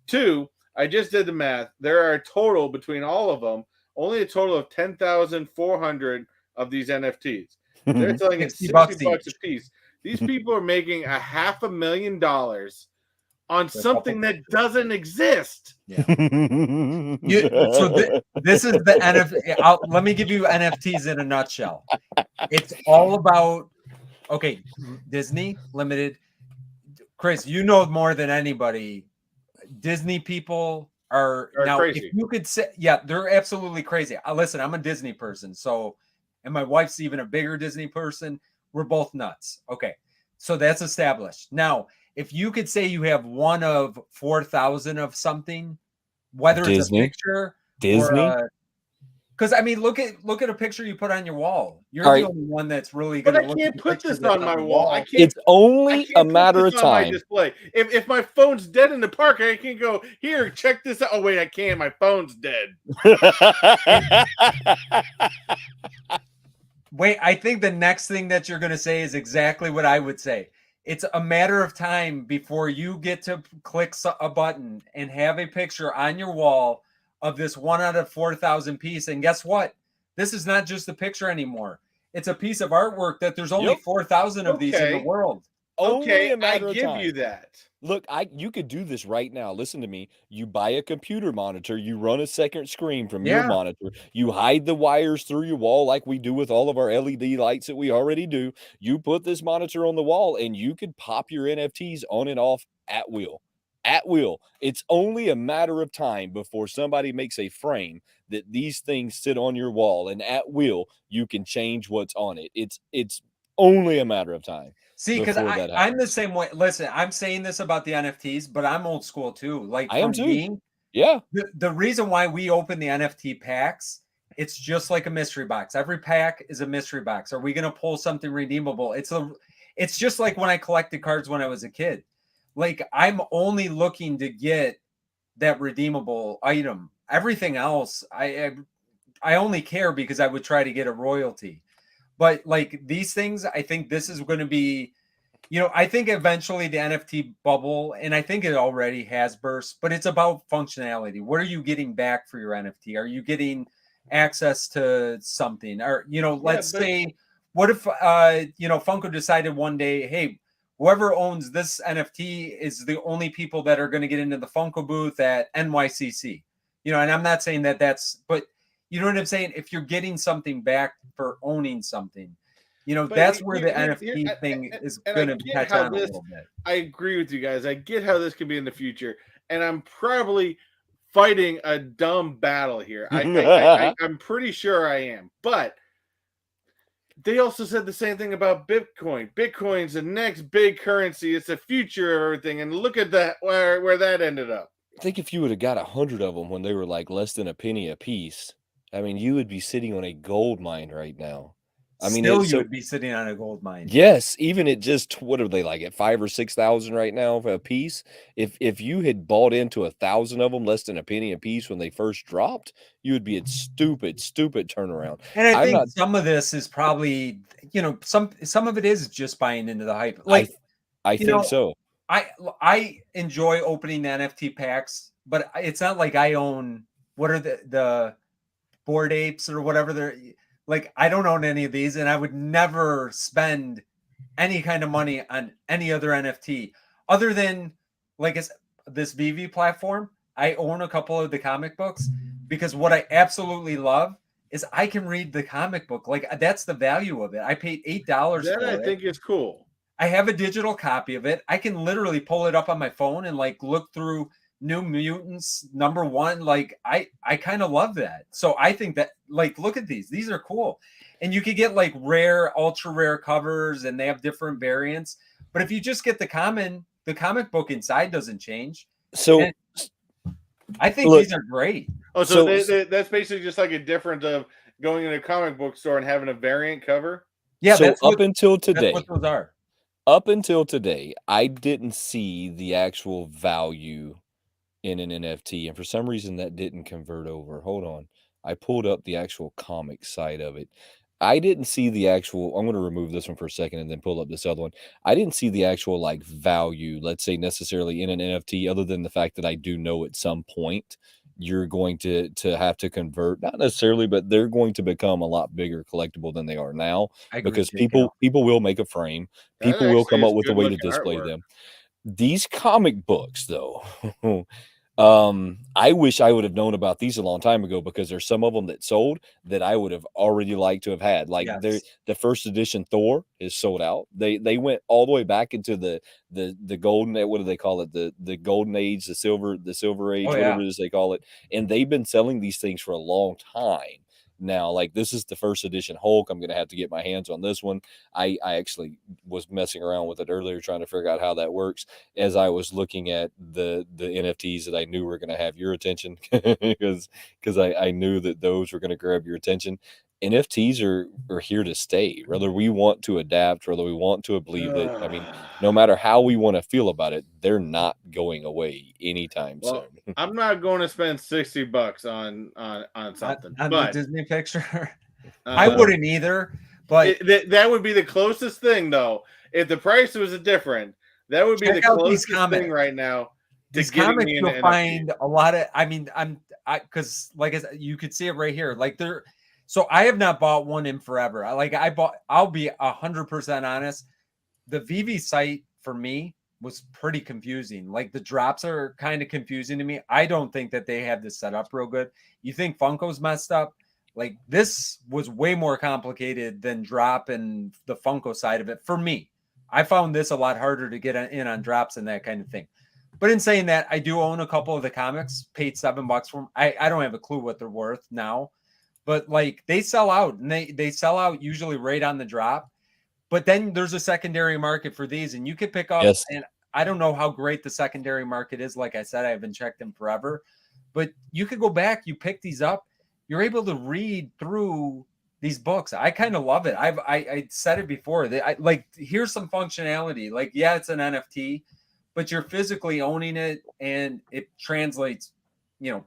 2, I just did the math. There are a total between all of them, only a total of 10,400 of these NFTs. They're selling at $60 a piece. These people are making $500,000 on something that doesn't exist. Yeah. This is the NFT. Let me give you NFTs in a nutshell. It's all about Disney Limited. Chris, you know more than anybody. Disney people are now. Crazy. If you could say, yeah, they're absolutely crazy. Listen, I'm a Disney person, and my wife's even a bigger Disney person. We're both nuts. Okay. So that's established. Now, if you could say you have 1 of 4,000 of something, whether Disney? it's a picture, Disney, because I mean, look at a picture you put on your wall. You're All the right. only one that's really going to. But I can't put this on my wall. I can't. It's only a matter of on my time. display. If my phone's dead in the park, I can go here. Check this out. Oh wait, I can't. My phone's dead. Wait, I think the next thing that you're going to say is exactly what I would say. It's a matter of time before you get to click a button and have a picture on your wall of this 1 out of 4,000 piece. And guess what? This is not just a picture anymore. It's a piece of artwork that there's only 4,000 of these in the world. Okay, I give you that. Look, you could do this right now. Listen to me. You buy a computer monitor, you run a second screen from your monitor, you hide the wires through your wall like we do with all of our LED lights that we already do. You put this monitor on the wall and you could pop your NFTs on and off at will. At will. It's only a matter of time before somebody makes a frame that these things sit on your wall, and at will you can change what's on it. It's only a matter of time. See, because I'm the same way. Listen, I'm saying this about the NFTs, but I'm old school too. Like I am too. Me, yeah. The reason why we open the NFT packs, it's just like a mystery box. Every pack is a mystery box. Are we going to pull something redeemable? It's just like when I collected cards when I was a kid. Like I'm only looking to get that redeemable item. Everything else, I only care because I would try to get a royalty. But like these things, I think this is going to be, I think eventually the NFT bubble, and I think it already has burst, but it's about functionality. What are you getting back for your NFT? Are you getting access to something? Or, let's say, what if, Funko decided one day, hey, whoever owns this NFT is the only people that are going to get into the Funko booth at NYCC. And I'm not saying but you know what I'm saying? If you're getting something back for owning something, that's where the NFT thing is going to catch on a little bit. I agree with you guys. I get how this could be in the future, and I'm probably fighting a dumb battle here. I'm pretty sure I am, but they also said the same thing about Bitcoin. Bitcoin's the next big currency. It's the future of everything, and look at that where that ended up. I think if you would have got 100 of them when they were like less than a penny a piece, I mean, you would be sitting on a gold mine right now. I mean, you would be sitting on a gold mine. Yes, even at just what are they like at 5,000 or 6,000 right now for a piece? If you had bought into 1,000 of them less than a penny a piece when they first dropped, you would be at stupid turnaround. And I think some of this is probably some of it is just buying into the hype. Like I think so. I enjoy opening the NFT packs, but it's not like I own what are the Bored Apes or whatever they're like. I don't own any of these, and I would never spend any kind of money on any other NFT other than like this VV platform. I own a couple of the comic books because what I absolutely love is I can read the comic book. Like that's the value of it. I paid $8 That for I it. think is cool. I have a digital copy of it. I can literally pull it up on my phone and like look through New Mutants #1. Like I kind of love that. So I think that like look at these. These are cool. And you could get like rare, ultra rare covers and they have different variants. But if you just get the comic book inside doesn't change. So And I think look, these are great. Oh, so, So- that's basically just like a difference of going in a comic book store and having a variant cover. Yeah, so that's up until that's today, what those are. up until today, I didn't see the actual value in an NFT, and for some reason that didn't convert over. Hold on. I pulled up the actual comic side of it. I didn't see the actual. I'm going to remove this one for a second and then pull up this other one. I didn't see the actual like value, let's say necessarily in an NFT, other than the fact that I do know at some point you're going to have to convert, not necessarily, but they're going to become a lot bigger collectible than they are now I agree because with you, Cal. people will make a frame, That people will actually come is up with a good way to looking display artwork. them. These comic books, though, I wish I would have known about these a long time ago because there's some of them that sold that I would have already liked to have had. Like Yes. the first edition Thor is sold out. They went all the way back into the golden, what do they call it? The golden age, the silver age, Oh, whatever yeah. it is they call it. And they've been selling these things for a long time. Now, like this is the first edition Hulk. I'm gonna have to get my hands on this one. I actually was messing around with it earlier, trying to figure out how that works as I was looking at the NFTs that I knew were going to have your attention because I knew that those were going to grab your attention. NFTs are here to stay, whether we want to adapt, whether we want to believe that. I mean, no matter how we want to feel about it, they're not going away anytime Well, soon. I'm not going to spend $60 on something, On but the Disney picture. I wouldn't either, but that would be the closest thing, though. If the price was different, that would be the check out these closest comics. thing right now to These getting comics me you'll into NFT. find a lot of. I mean, because like I said, you could see it right here. Like there, so I have not bought one in forever. I'll be 100% honest. The VV site for me was pretty confusing. Like the drops are kind of confusing to me. I don't think that they have this set up real good. You think Funko's messed up? Like this was way more complicated than drop and the Funko side of it for me. I found this a lot harder to get in on drops and that kind of thing. But in saying that, I do own a couple of the comics, paid $7 for them. I don't have a clue what they're worth now, but like they sell out and they sell out usually right on the drop. But then there's a secondary market for these, and you could pick up. Yes. And I don't know how great the secondary market is. Like I said, I haven't checked them forever, but you could go back, you pick these up, you're able to read through these books. I kind of love it. I said it before. Like here's some functionality. Like yeah, it's an NFT, but you're physically owning it, and it translates,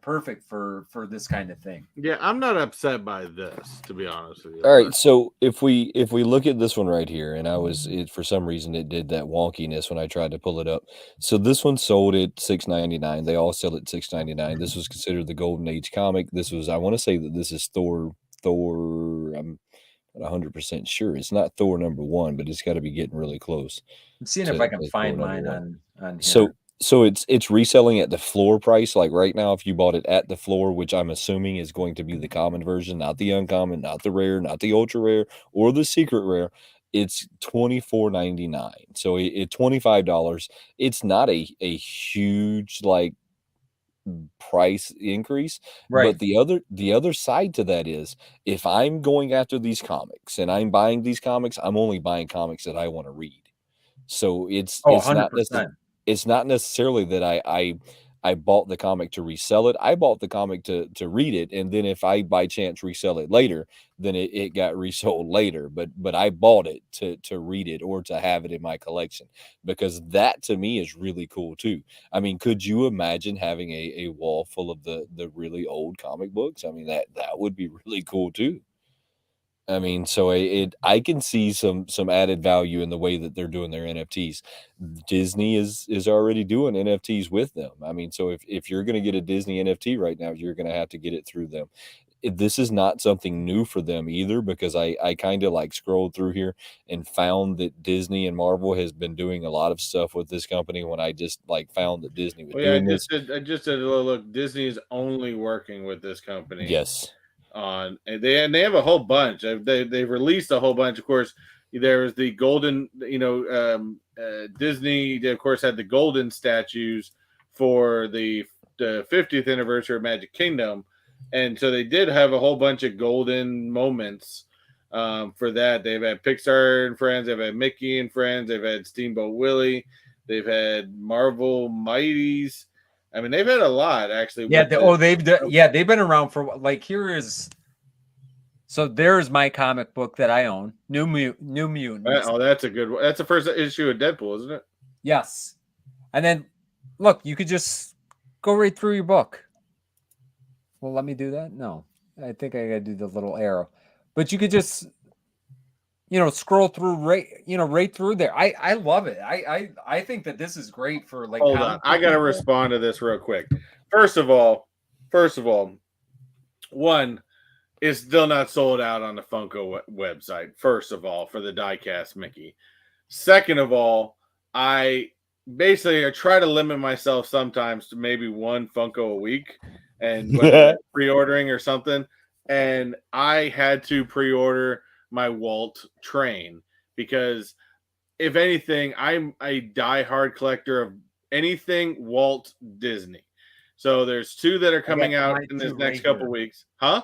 perfect for this kind of thing. Yeah, I'm not upset by this, to be honest with you. All right, so if we look at this one right here, and for some reason it did that wonkiness when I tried to pull it up. So this one sold at $6.99. They all sell at $6.99. This was considered the Golden Age comic. I want to say that this is Thor. I'm not 100% sure. It's not Thor #1, but it's got to be getting really close. I'm seeing if I can find mine on here. So it's reselling at the floor price. Like right now, if you bought it at the floor, which I'm assuming is going to be the common version, not the uncommon, not the rare, not the ultra rare, or the secret rare, it's $24.99. So it $25. It's not a huge like price increase, Right. but the other side to that is if I'm going after these comics and I'm buying these comics, I'm only buying comics that I want to read. So it's 100%. it's not necessarily that I bought the comic to resell it. I bought the comic to read it, and then if I by chance resell it later, then it got resold later. But I bought it to read it or to have it in my collection, because that to me is really cool too. I mean, could you imagine having a wall full of the really old comic books? I mean, that would be really cool too. I mean, so I can see some added value in the way that they're doing their NFTs. Disney is already doing NFTs with them. I mean, so if you're going to get a Disney NFT right now, you're going to have to get it through them. This is not something new for them either, because I kind of like scrolled through here and found that Disney and Marvel has been doing a lot of stuff with this company when I just like found that Disney was Well, yeah, doing this. I just did a little look. Disney is only working with this company. Yes. On and they have a whole bunch. They've released a whole bunch. Of course, there was the golden. Disney, they of course had the golden statues for the 50th anniversary of Magic Kingdom, and so they did have a whole bunch of golden moments for that. They've had Pixar and Friends. They've had Mickey and Friends. They've had Steamboat Willie. They've had Marvel Mighties. I mean, they've had a lot actually. Yeah. They've been around for like there's my comic book that I own, New Mutants. Oh, that's a good one. That's the first issue of Deadpool, isn't it? Yes. And then look, you could just go right through your book. Well, let me do that. No, I think I gotta do the little arrow, but you could just scroll through right through there. I love it. I think that this is great for like. Hold on, I gotta respond to this real quick. First of all, one is still not sold out on the Funko website. First of all, for the diecast Mickey. Second of all, I try to limit myself sometimes to maybe one Funko a week, and pre-ordering or something. And I had to pre-order my Walt train because, if anything, I'm a diehard collector of anything Walt Disney. So there's two that are coming out in this next couple weeks. Huh?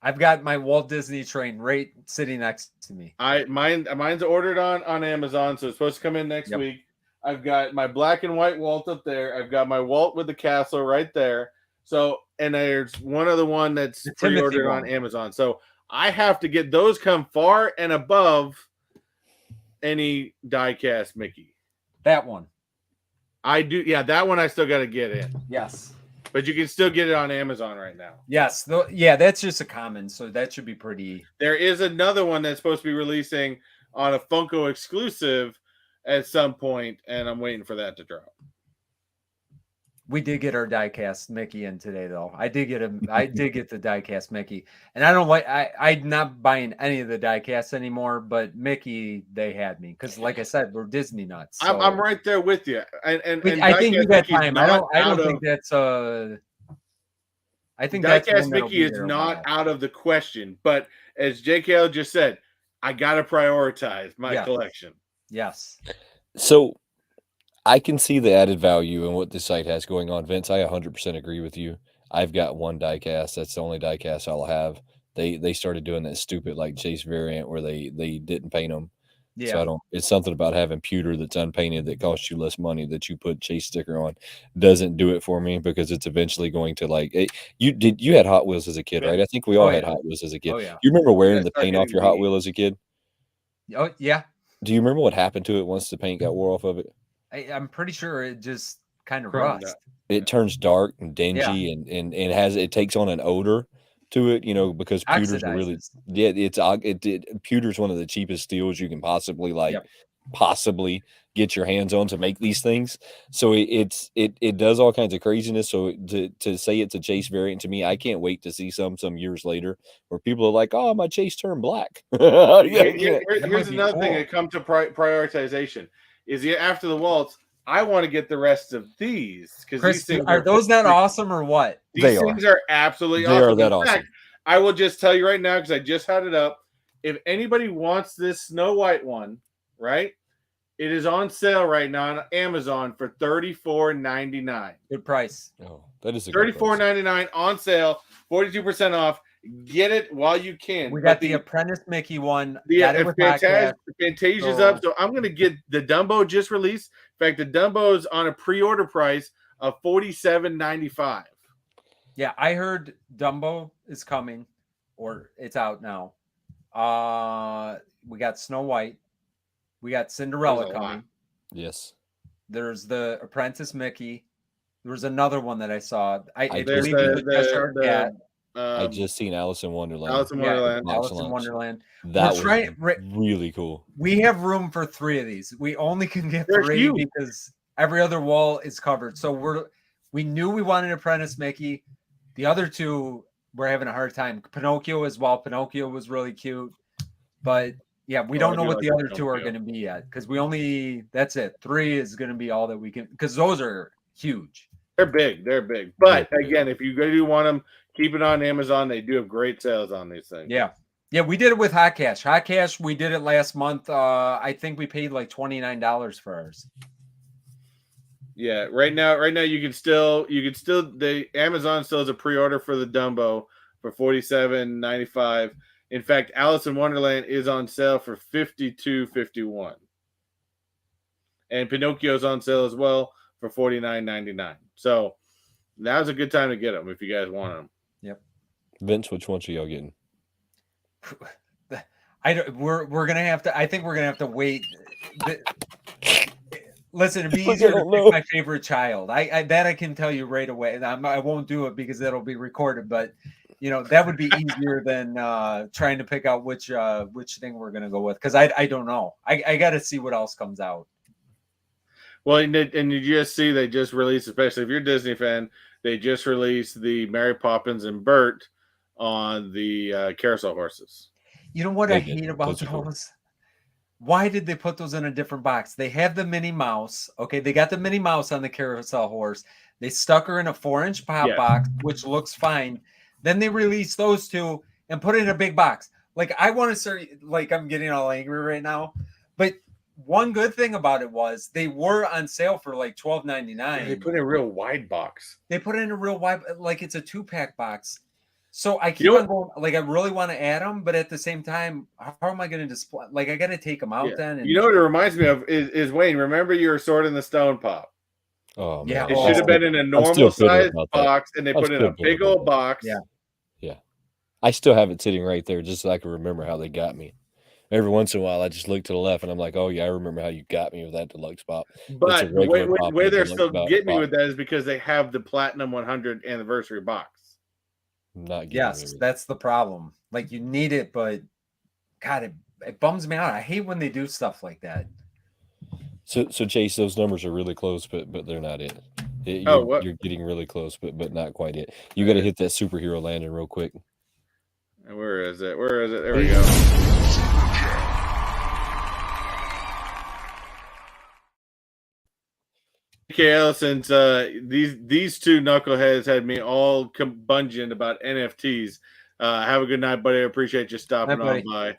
I've got my Walt Disney train right sitting next to me. Mine's ordered on Amazon, so it's supposed to come in next week. I've got my black and white Walt up there. I've got my Walt with the castle right there. So, and there's one other one that's pre-ordered on Amazon. So I have to get those come far and above any diecast Mickey. That one. I do. Yeah, that one I still got to get in. Yes. But you can still get it on Amazon right now. Yes. That's just a common. So that should be pretty. There is another one that's supposed to be releasing on a Funko exclusive at some point, and I'm waiting for that to drop. We did get our diecast Mickey in today, though. I did get the diecast Mickey, and I don't like. I'm not buying any of the diecasts anymore. But Mickey, they had me because, like I said, we're Disney nuts. So. I'm right there with you, and I think you got time. I don't think that's a. I think diecast Mickey is not out of the question, but as JKL just said, I gotta prioritize my collection. Yes. So I can see the added value in what this site has going on, Vince. I 100% agree with you. I've got one diecast. That's the only diecast I'll have. They started doing that stupid like Chase variant where they didn't paint them. Yeah. So it's something about having pewter that's unpainted that costs you less money that you put Chase sticker on. Doesn't do it for me because it's eventually going to like you had Hot Wheels as a kid, right? I think we all had Hot Wheels as a kid. Oh, yeah. You remember wearing the paint off your Hot Wheel as a kid? Oh yeah. Do you remember what happened to it once the paint got wore off of it? I'm pretty sure it just kind of rust. It turns dark and dingy and it takes on an odor to it, because pewters are really pewter's one of the cheapest steels you can possibly possibly get your hands on to make these things. So it does all kinds of craziness. So to say it's a Chase variant to me, I can't wait to see some years later where people are like, oh, my Chase turned black. Here's another thing that comes to prioritization is after the Waltz, I want to get the rest of these because these things are those not awesome or what? These things are absolutely awesome. They are that awesome. Fact, I will just tell you right now because I just had it up. If anybody wants this Snow White one, right? It is on sale right now on Amazon for $34.99. Good price. Oh, that is a $34.99 on sale, 42% off. Get it while you can. We got the Apprentice Mickey one. Fantasia's up. So I'm going to get the Dumbo just released. In fact, the Dumbo's on a pre-order price of $47.95. Yeah, I heard Dumbo is coming or it's out now. We got Snow White. We got Cinderella coming. Yes. There's the Apprentice Mickey. There was another one that I saw. I believe the Cheshire Cat. I just seen Alice in Wonderland. Alice in Wonderland. Alice in Wonderland. That was really cool. We have room for 3 of these. We only can get They're 3 huge. because every other wall is covered. So we knew we wanted Apprentice Mickey. The other 2 we're having a hard time. Pinocchio as well. Pinocchio was really cute. But yeah, we don't know what the other 2 are going to be yet because that's it. 3 is going to be all that we can, because those are huge. They're big. But again, if you do want them, keep it on Amazon. They do have great sales on these things. Yeah. Yeah, we did it with Hot Cash. Hot Cash, we did it last month. I think we paid like $29 for ours. Yeah, right now you can still the Amazon still has a pre-order for the Dumbo for $47.95. In fact, Alice in Wonderland is on sale for $52.51. And Pinocchio's on sale as well for $49.99. So now's a good time to get them if you guys want them. Yep. Vince, which ones are y'all getting? We're gonna have to. I think we're gonna have to wait. Listen, it'd be easier to pick my favorite child. I can tell you right away. I won't do it because it'll be recorded. But that would be easier than trying to pick out which thing we're gonna go with, because I don't know. I got to see what else comes out. Well, and you just see they just released, especially if you're a Disney fan, they just released the Mary Poppins and Bert on the carousel horses. You know what I hate about those? Why did they put those in a different box? They have the Minnie Mouse. Okay, they got the Minnie Mouse on the carousel horse. They stuck her in a 4-inch pop box, which looks fine. Then they released those 2 and put it in a big box. Like, I want to say, like, I'm getting all angry right now. But one good thing about it was they were on sale for like $12.99. They put in a real wide box. They put it in a real wide, like it's a 2-pack box. So I keep on going, like, I really want to add them, but at the same time, how am I going to display? Like, I got to take them out then. And, what it reminds me of is Wayne. Remember your Sword in the Stone Pop? Oh, man. Yeah. It should have been in a normal size box, and they put it in a big old box. Yeah. Yeah. I still have it sitting right there just so I can remember how they got me. Every once in a while, I just look to the left, and I'm like, oh, yeah, I remember how you got me with that deluxe pop. But where they're still getting me with that is because they have the Platinum 100 anniversary box. Yes, that's the problem. Like, you need it, but God, it bums me out. I hate when they do stuff like that. So Chase, those numbers are really close, but they're not it. You're getting really close, but not quite it. You got to hit that superhero landing real quick. And where is it? There we go. Okay, Allison's these 2 knuckleheads had me all bunging about NFTs. Have a good night, buddy. I appreciate you stopping on by.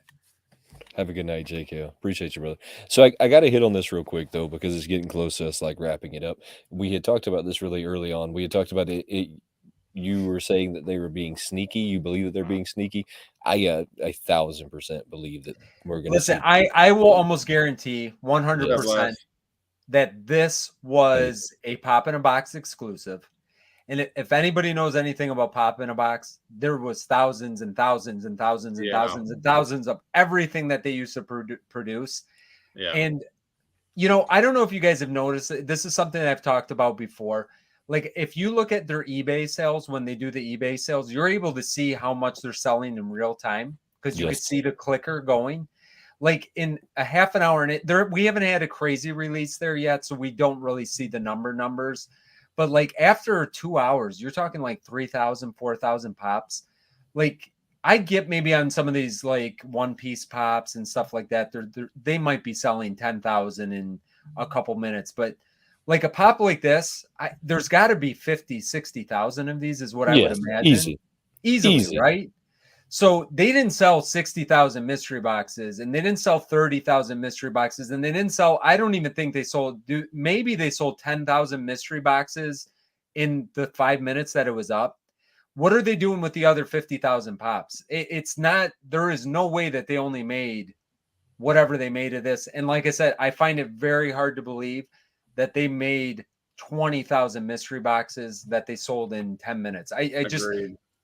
Have a good night, JK. Appreciate you, brother. So I got to hit on this real quick, though, because it's getting close to us, like, wrapping it up. We had talked about this really early on. We had talked about it. You were saying that they were being sneaky. You believe that they're being sneaky. I 1,000% believe that we're going to listen. I will almost guarantee 100% that this was a Pop in a Box exclusive. And if anybody knows anything about Pop in a Box, there was thousands and thousands and thousands and thousands and thousands of everything that they used to produce. Yeah. And, I don't know if you guys have noticed, this is something that I've talked about before. Like, if you look at their eBay sales, when they do the eBay sales, you're able to see how much they're selling in real time because you can see the clicker going. Like, in a half an hour, and we haven't had a crazy release there yet, so we don't really see the numbers. But like, after 2 hours, you're talking like 3,000, 4,000 pops. Like, I get maybe on some of these like one-piece pops and stuff like that, they might be selling 10,000 in a couple minutes. But like a pop like this, there's got to be 50, 60,000 of these is what I would imagine. Easily, right? So they didn't sell 60,000 mystery boxes, and they didn't sell 30,000 mystery boxes, and they didn't sell, I don't even think they sold, maybe they sold 10,000 mystery boxes in the 5 minutes that it was up. What are they doing with the other 50,000 pops? It's not, there is no way that they only made whatever they made of this. And like I said, I find it very hard to believe that they made 20,000 mystery boxes that they sold in 10 minutes.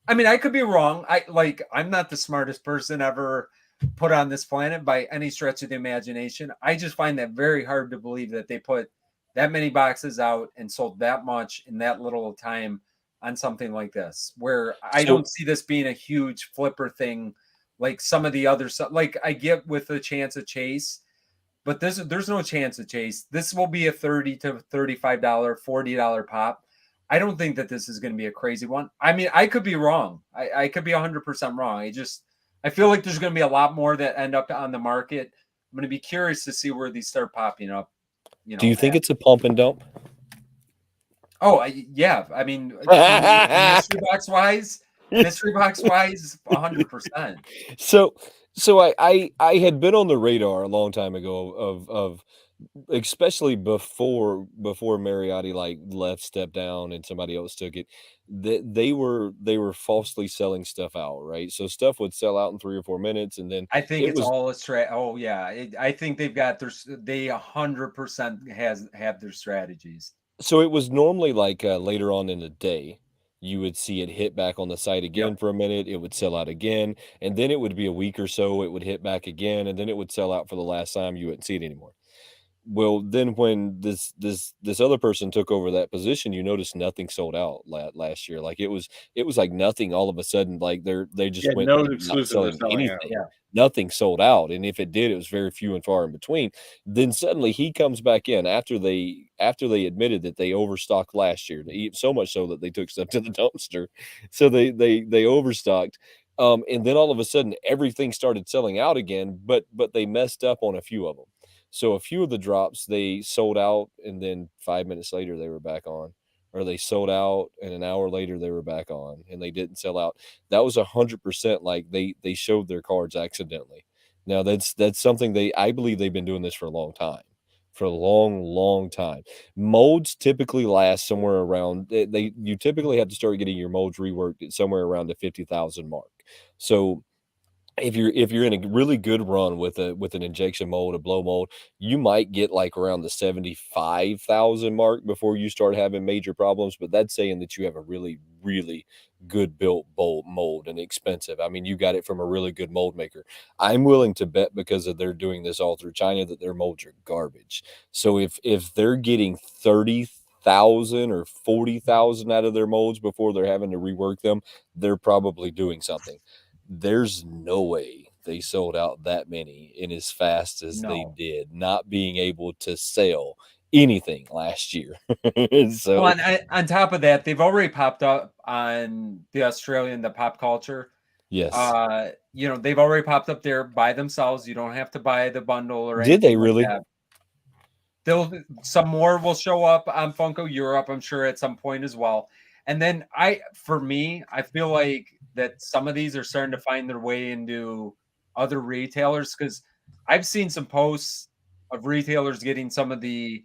I mean, I could be wrong. I'm not the smartest person ever put on this planet by any stretch of the imagination. I just find that very hard to believe that they put that many boxes out and sold that much in that little time on something like this, where I don't see this being a huge flipper thing like some of the other stuff. Like I get with the chance of chase, but there's no chance of chase. This will be a $30 to $35, $40 pop. I don't think that this is going to be a crazy one. I mean, I could be wrong. I could be 100% wrong. I feel like there's going to be a lot more that end up on the market. I'm going to be curious to see where these start popping up. Do you think it's a pump and dump? Oh, yeah. I mean, mystery box wise, 100%. So I had been on the radar a long time ago of especially before Mariotti like stepped down and somebody else took it, that they were falsely selling stuff out, right? So stuff would sell out in 3 or 4 minutes, and then I think it's all a strat. Oh yeah, I think they 100% have their strategies. So it was normally like later on in the day, you would see it hit back on the site again for a minute. It would sell out again, and then it would be a week or so. It would hit back again, and then it would sell out for the last time. You wouldn't see it anymore. Well, then when this other person took over that position, you noticed nothing sold out last year. Like it was like nothing all of a sudden. Like they just went no like, not exclusives selling selling anything. out. Yeah. Nothing sold out, and if it did, it was very few and far in between. Then suddenly he comes back in after they admitted that they overstocked last year, so much so that they took stuff to the dumpster. So they overstocked. And then all of a sudden everything started selling out again, but they messed up on a few of them. So a few of the drops they sold out, and then 5 minutes later they were back on, or they sold out and an hour later they were back on, and they didn't sell out. That was 100% like they showed their cards accidentally. Now that's something I believe they've been doing this for a long time. For a long time. Molds typically last somewhere around you typically have to start getting your molds reworked at somewhere around the 50,000 mark. So if you're in a really good run with an injection mold, a blow mold, you might get like around the 75,000 mark before you start having major problems. But that's saying that you have a really good built mold and expensive. I mean, you got it from a really good mold maker. I'm willing to bet, because of they're doing this all through China, that their molds are garbage. So if they're getting 30,000 or 40,000 out of their molds before they're having to rework them, they're probably doing something. There's no way they sold out that many in as fast as they did, not being able to sell anything last year. So well, on top of that, they've already popped up on the Australian, the pop culture. Yes. They've already popped up there by themselves. You don't have to buy the bundle or anything. Did they really? Like that. Some more will show up on Funko Europe, I'm sure, at some point as well. And then I feel like that some of these are starting to find their way into other retailers, because I've seen some posts of retailers getting some of the,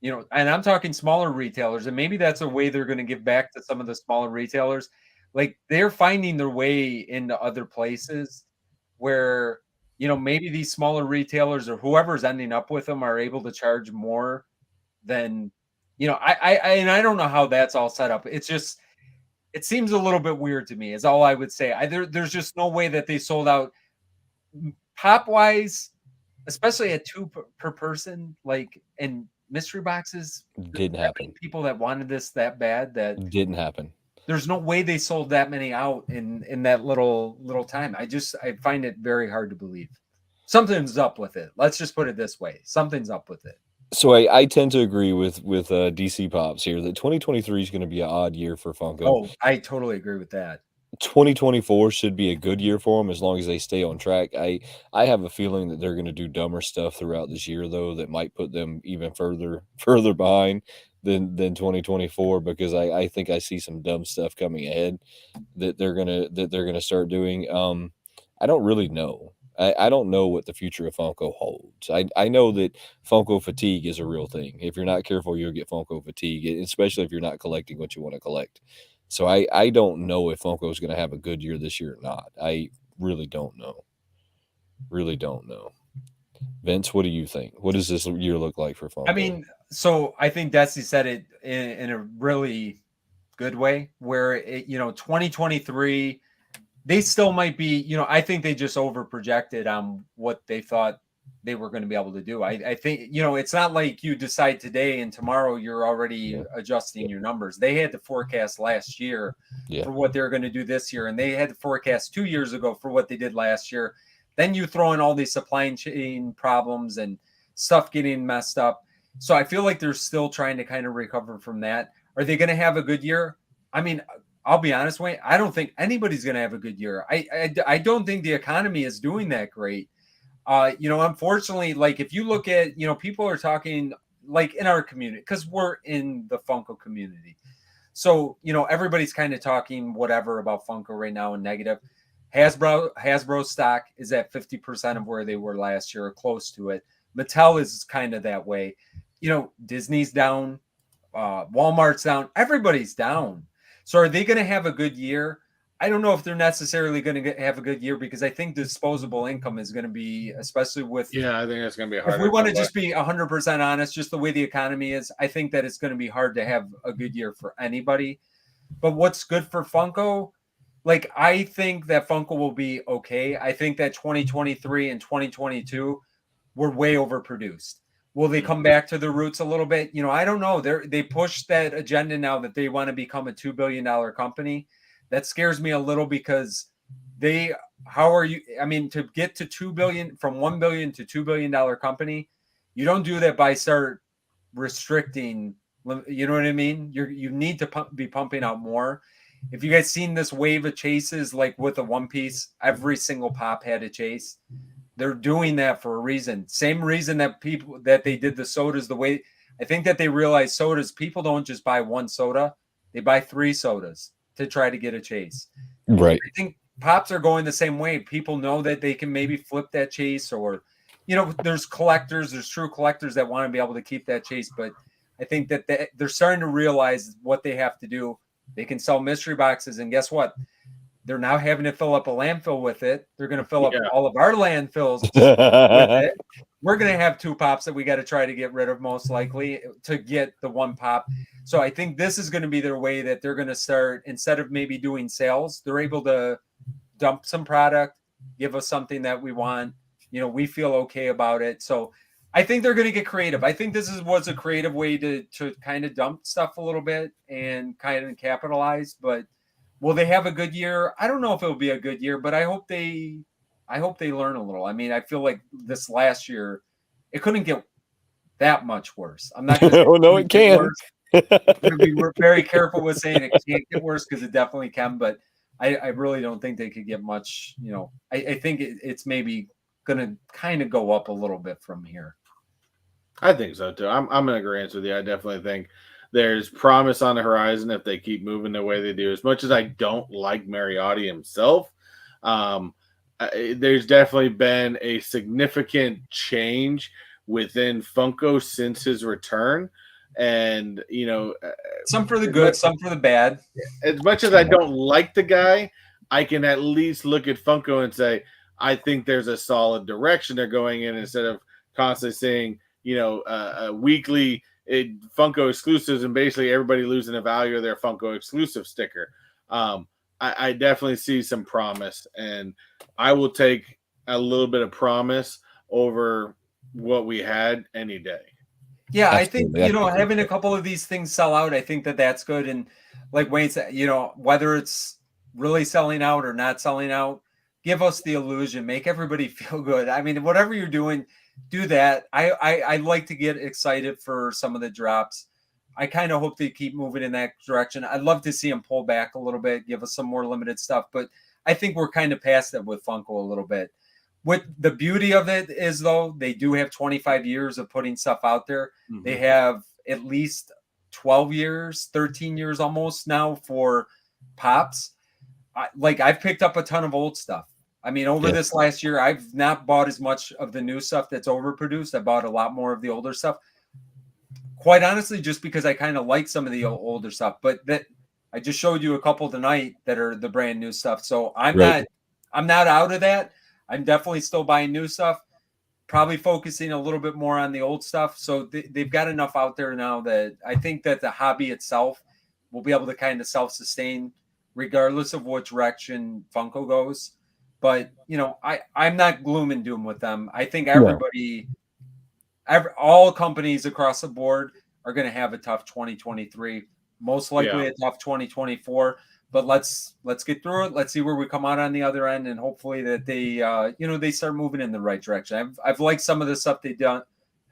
and I'm talking smaller retailers, and maybe that's a way they're going to give back to some of the smaller retailers. Like they're finding their way into other places where, maybe these smaller retailers or whoever's ending up with them are able to charge more than, I don't know how that's all set up. It's just, it seems a little bit weird to me, is all I would say. There's just no way that they sold out pop wise, especially at 2 per person, like, and mystery boxes. Didn't happen. People that wanted this that bad, that didn't happen. There's no way they sold that many out in that little time. I find it very hard to believe. Something's up with it. Let's just put it this way. Something's up with it. So I tend to agree with DC Pops here that 2023 is going to be an odd year for Funko. Oh, I totally agree with that. 2024 should be a good year for them as long as they stay on track. I have a feeling that they're going to do dumber stuff throughout this year, though, that might put them even further behind than 2024, because I think I see some dumb stuff coming ahead that they're gonna start doing. I don't really know. I don't know what the future of Funko holds. I know that Funko fatigue is a real thing. If you're not careful, you'll get Funko fatigue, especially if you're not collecting what you want to collect. So I don't know if Funko is going to have a good year this year or not. I really don't know. Really don't know. Vince, what do you think? What does this year look like for Funko? I mean, so I think Desi said it in a really good way, where 2023, they still might be, I think they just over projected on what they thought they were going to be able to do. I think, you know, it's not like you decide today and tomorrow you're already adjusting your numbers. They had to forecast last year for what they're going to do this year, and they had to forecast 2 years ago for what they did last year. Then you throw in all these supply chain problems and stuff getting messed up. So I feel like they're still trying to kind of recover from that. Are they going to have a good year? I mean, I'll be honest, Wayne, I don't think anybody's going to have a good year. I don't think the economy is doing that great. You know, unfortunately, like if you look at, you know, people are talking like in our community, because we're in the Funko community. So, you know, everybody's kind of talking whatever about Funko right now and negative. Hasbro stock is at 50% of where they were last year, or close to it. Mattel is kind of that way. You know, Disney's down, Walmart's down, everybody's down. So are they going to have a good year? I don't know if they're necessarily going to have a good year, because I think disposable income is going to be, especially with. Yeah, I think that's going to be hard. If we want to just be 100% honest, just the way the economy is, I think that it's going to be hard to have a good year for anybody. But what's good for Funko? Like, I think that Funko will be okay. I think that 2023 and 2022 were way overproduced. Will they come back to their roots a little bit? You know, I don't know. They pushed that agenda now that they want to become a $2 billion company. That scares me a little, because how are you? I mean, to get to 2 billion, from 1 billion to $2 billion company, you don't do that by start restricting. You know what I mean? You need to be pumping out more. If you guys seen this wave of chases, like with a One Piece, every single pop had a chase. They're doing that for a reason. Same reason that they did the sodas the way. I think that they realize sodas, people don't just buy one soda, they buy 3 sodas to try to get a chase. Right. I think pops are going the same way. People know that they can maybe flip that chase, or, you know, there's true collectors that want to be able to keep that chase. But I think that they're starting to realize what they have to do. They can sell mystery boxes, and guess what? They're now having to fill up a landfill with it. They're going to fill up all of our landfills with it. We're going to have 2 pops that we got to try to get rid of, most likely, to get the 1 pop. So I think this is going to be their way that they're going to start, instead of maybe doing sales, they're able to dump some product, give us something that we want. You know, we feel okay about it. So I think they're going to get creative. I think this was a creative way to kind of dump stuff a little bit and kind of capitalize. But will they have a good year? I don't know if it'll be a good year, but I hope they learn a little. I mean, I feel like this last year, it couldn't get that much worse. I'm not going to say no, it can. I'm going to be very careful with saying it can't get worse, because it definitely can. But I really don't think they could get much. You know, I think it's maybe going to kind of go up a little bit from here. I think so too. I'm in agreement with you. I definitely think there's promise on the horizon if they keep moving the way they do. As much as I don't like Mariotti himself, there's definitely been a significant change within Funko since his return. And, you know, some for the good, some for the bad. As much as I don't like the guy, I can at least look at Funko and say, I think there's a solid direction they're going in, instead of constantly saying, you know, weekly Funko exclusives and basically everybody losing the value of their Funko exclusive sticker. I definitely see some promise, and I will take a little bit of promise over what we had any day. Yeah, absolutely. I think, you know, having a couple of these things sell out, I think that that's good. And like Wayne said, you know, whether it's really selling out or not selling out, give us the illusion, make everybody feel good. I mean, whatever you're doing, do that. I like to get excited for some of the drops. I kind of hope they keep moving in that direction. I'd love to see them pull back a little bit, give us some more limited stuff. But I think we're kind of past that with Funko a little bit. What the beauty of it is, though, they do have 25 years of putting stuff out there. Mm-hmm. They have at least 12 years, 13 years almost now for pops. I've picked up a ton of old stuff. I mean, over this last year, I've not bought as much of the new stuff that's overproduced. I bought a lot more of the older stuff. Quite honestly, just because I kind of like some of the older stuff. But that I just showed you a couple tonight that are the brand new stuff. So I'm not out of that. I'm definitely still buying new stuff, probably focusing a little bit more on the old stuff. So they've got enough out there now that I think that the hobby itself will be able to kind of self-sustain regardless of what direction Funko goes. but I'm not gloom and doom with them. I think No. all companies across the board are going to have a tough 2023, most likely Yeah. a tough 2024. But let's get through it. Let's see where we come out on the other end, and hopefully that they they start moving in the right direction. I've liked some of the stuff they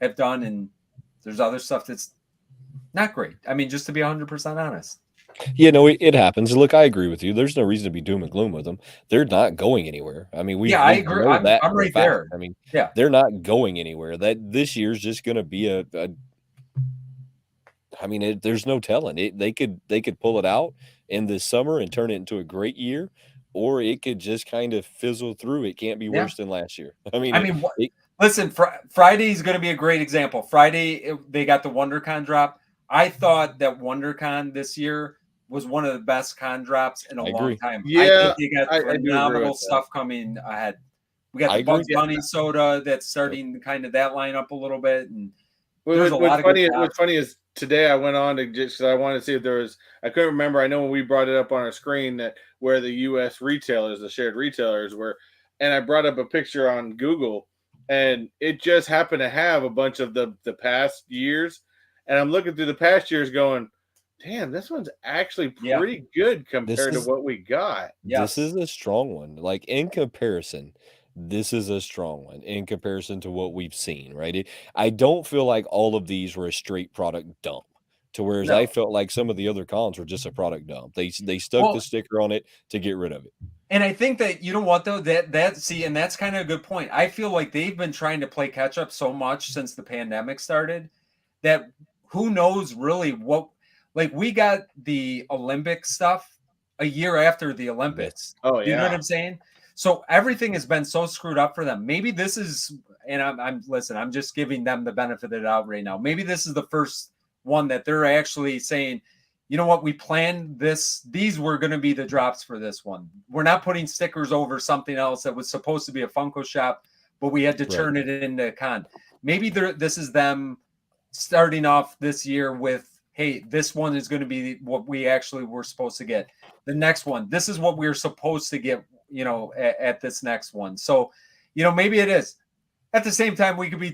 have done, and there's other stuff that's not great. I mean, just to be 100% honest. Yeah, no, it happens. Look, I agree with you. There's no reason to be doom and gloom with them. They're not going anywhere. I mean, we I we agree. know that I'm for a right fact. there. I mean, Yeah. they're not going anywhere. That this year's just going to be I mean, there's no telling. They could pull it out in this summer and turn it into a great year, or it could just kind of fizzle through. It can't be worse than last year. I mean, listen, Friday is going to be a great example. Friday, they got the WonderCon drop. I thought that WonderCon this year was one of the best con drops in a long time. Yeah, I think they got I do agree phenomenal with that. stuff coming ahead. We got the Bugs Bunny soda that's starting kind of that line up a little bit, and there's a lot of good stuff. What's funny is today I went on to just because I wanted to see if there was. I couldn't remember. I know when we brought it up on our screen that where the U.S. retailers, the shared retailers, were, and I brought up a picture on Google, and it just happened to have a bunch of the past years, and I'm looking through the past years, going, damn, this one's actually pretty good compared to what we got. This is a strong one. Like in comparison, this is a strong one in comparison to what we've seen, right? I don't feel like all of these were a straight product dump. To whereas I felt like some of the other cons were just a product dump. They stuck the sticker on it to get rid of it. And I think that you know what though, and that's kind of a good point. I feel like they've been trying to play catch up so much since the pandemic started that who knows really what. Like we got the Olympic stuff a year after the Olympics. Oh yeah, you know what I'm saying? So everything has been so screwed up for them. Maybe this is, and I'm just giving them the benefit of the doubt right now. Maybe this is the first one that they're actually saying, you know what, we planned this. These were going to be the drops for this one. We're not putting stickers over something else that was supposed to be a Funko shop, but we had to turn it into a con. Maybe this is them starting off this year with, hey, this one is going to be what we actually were supposed to get. The next one, this is what we were supposed to get, at this next one. So, maybe it is. At the same time, we could be,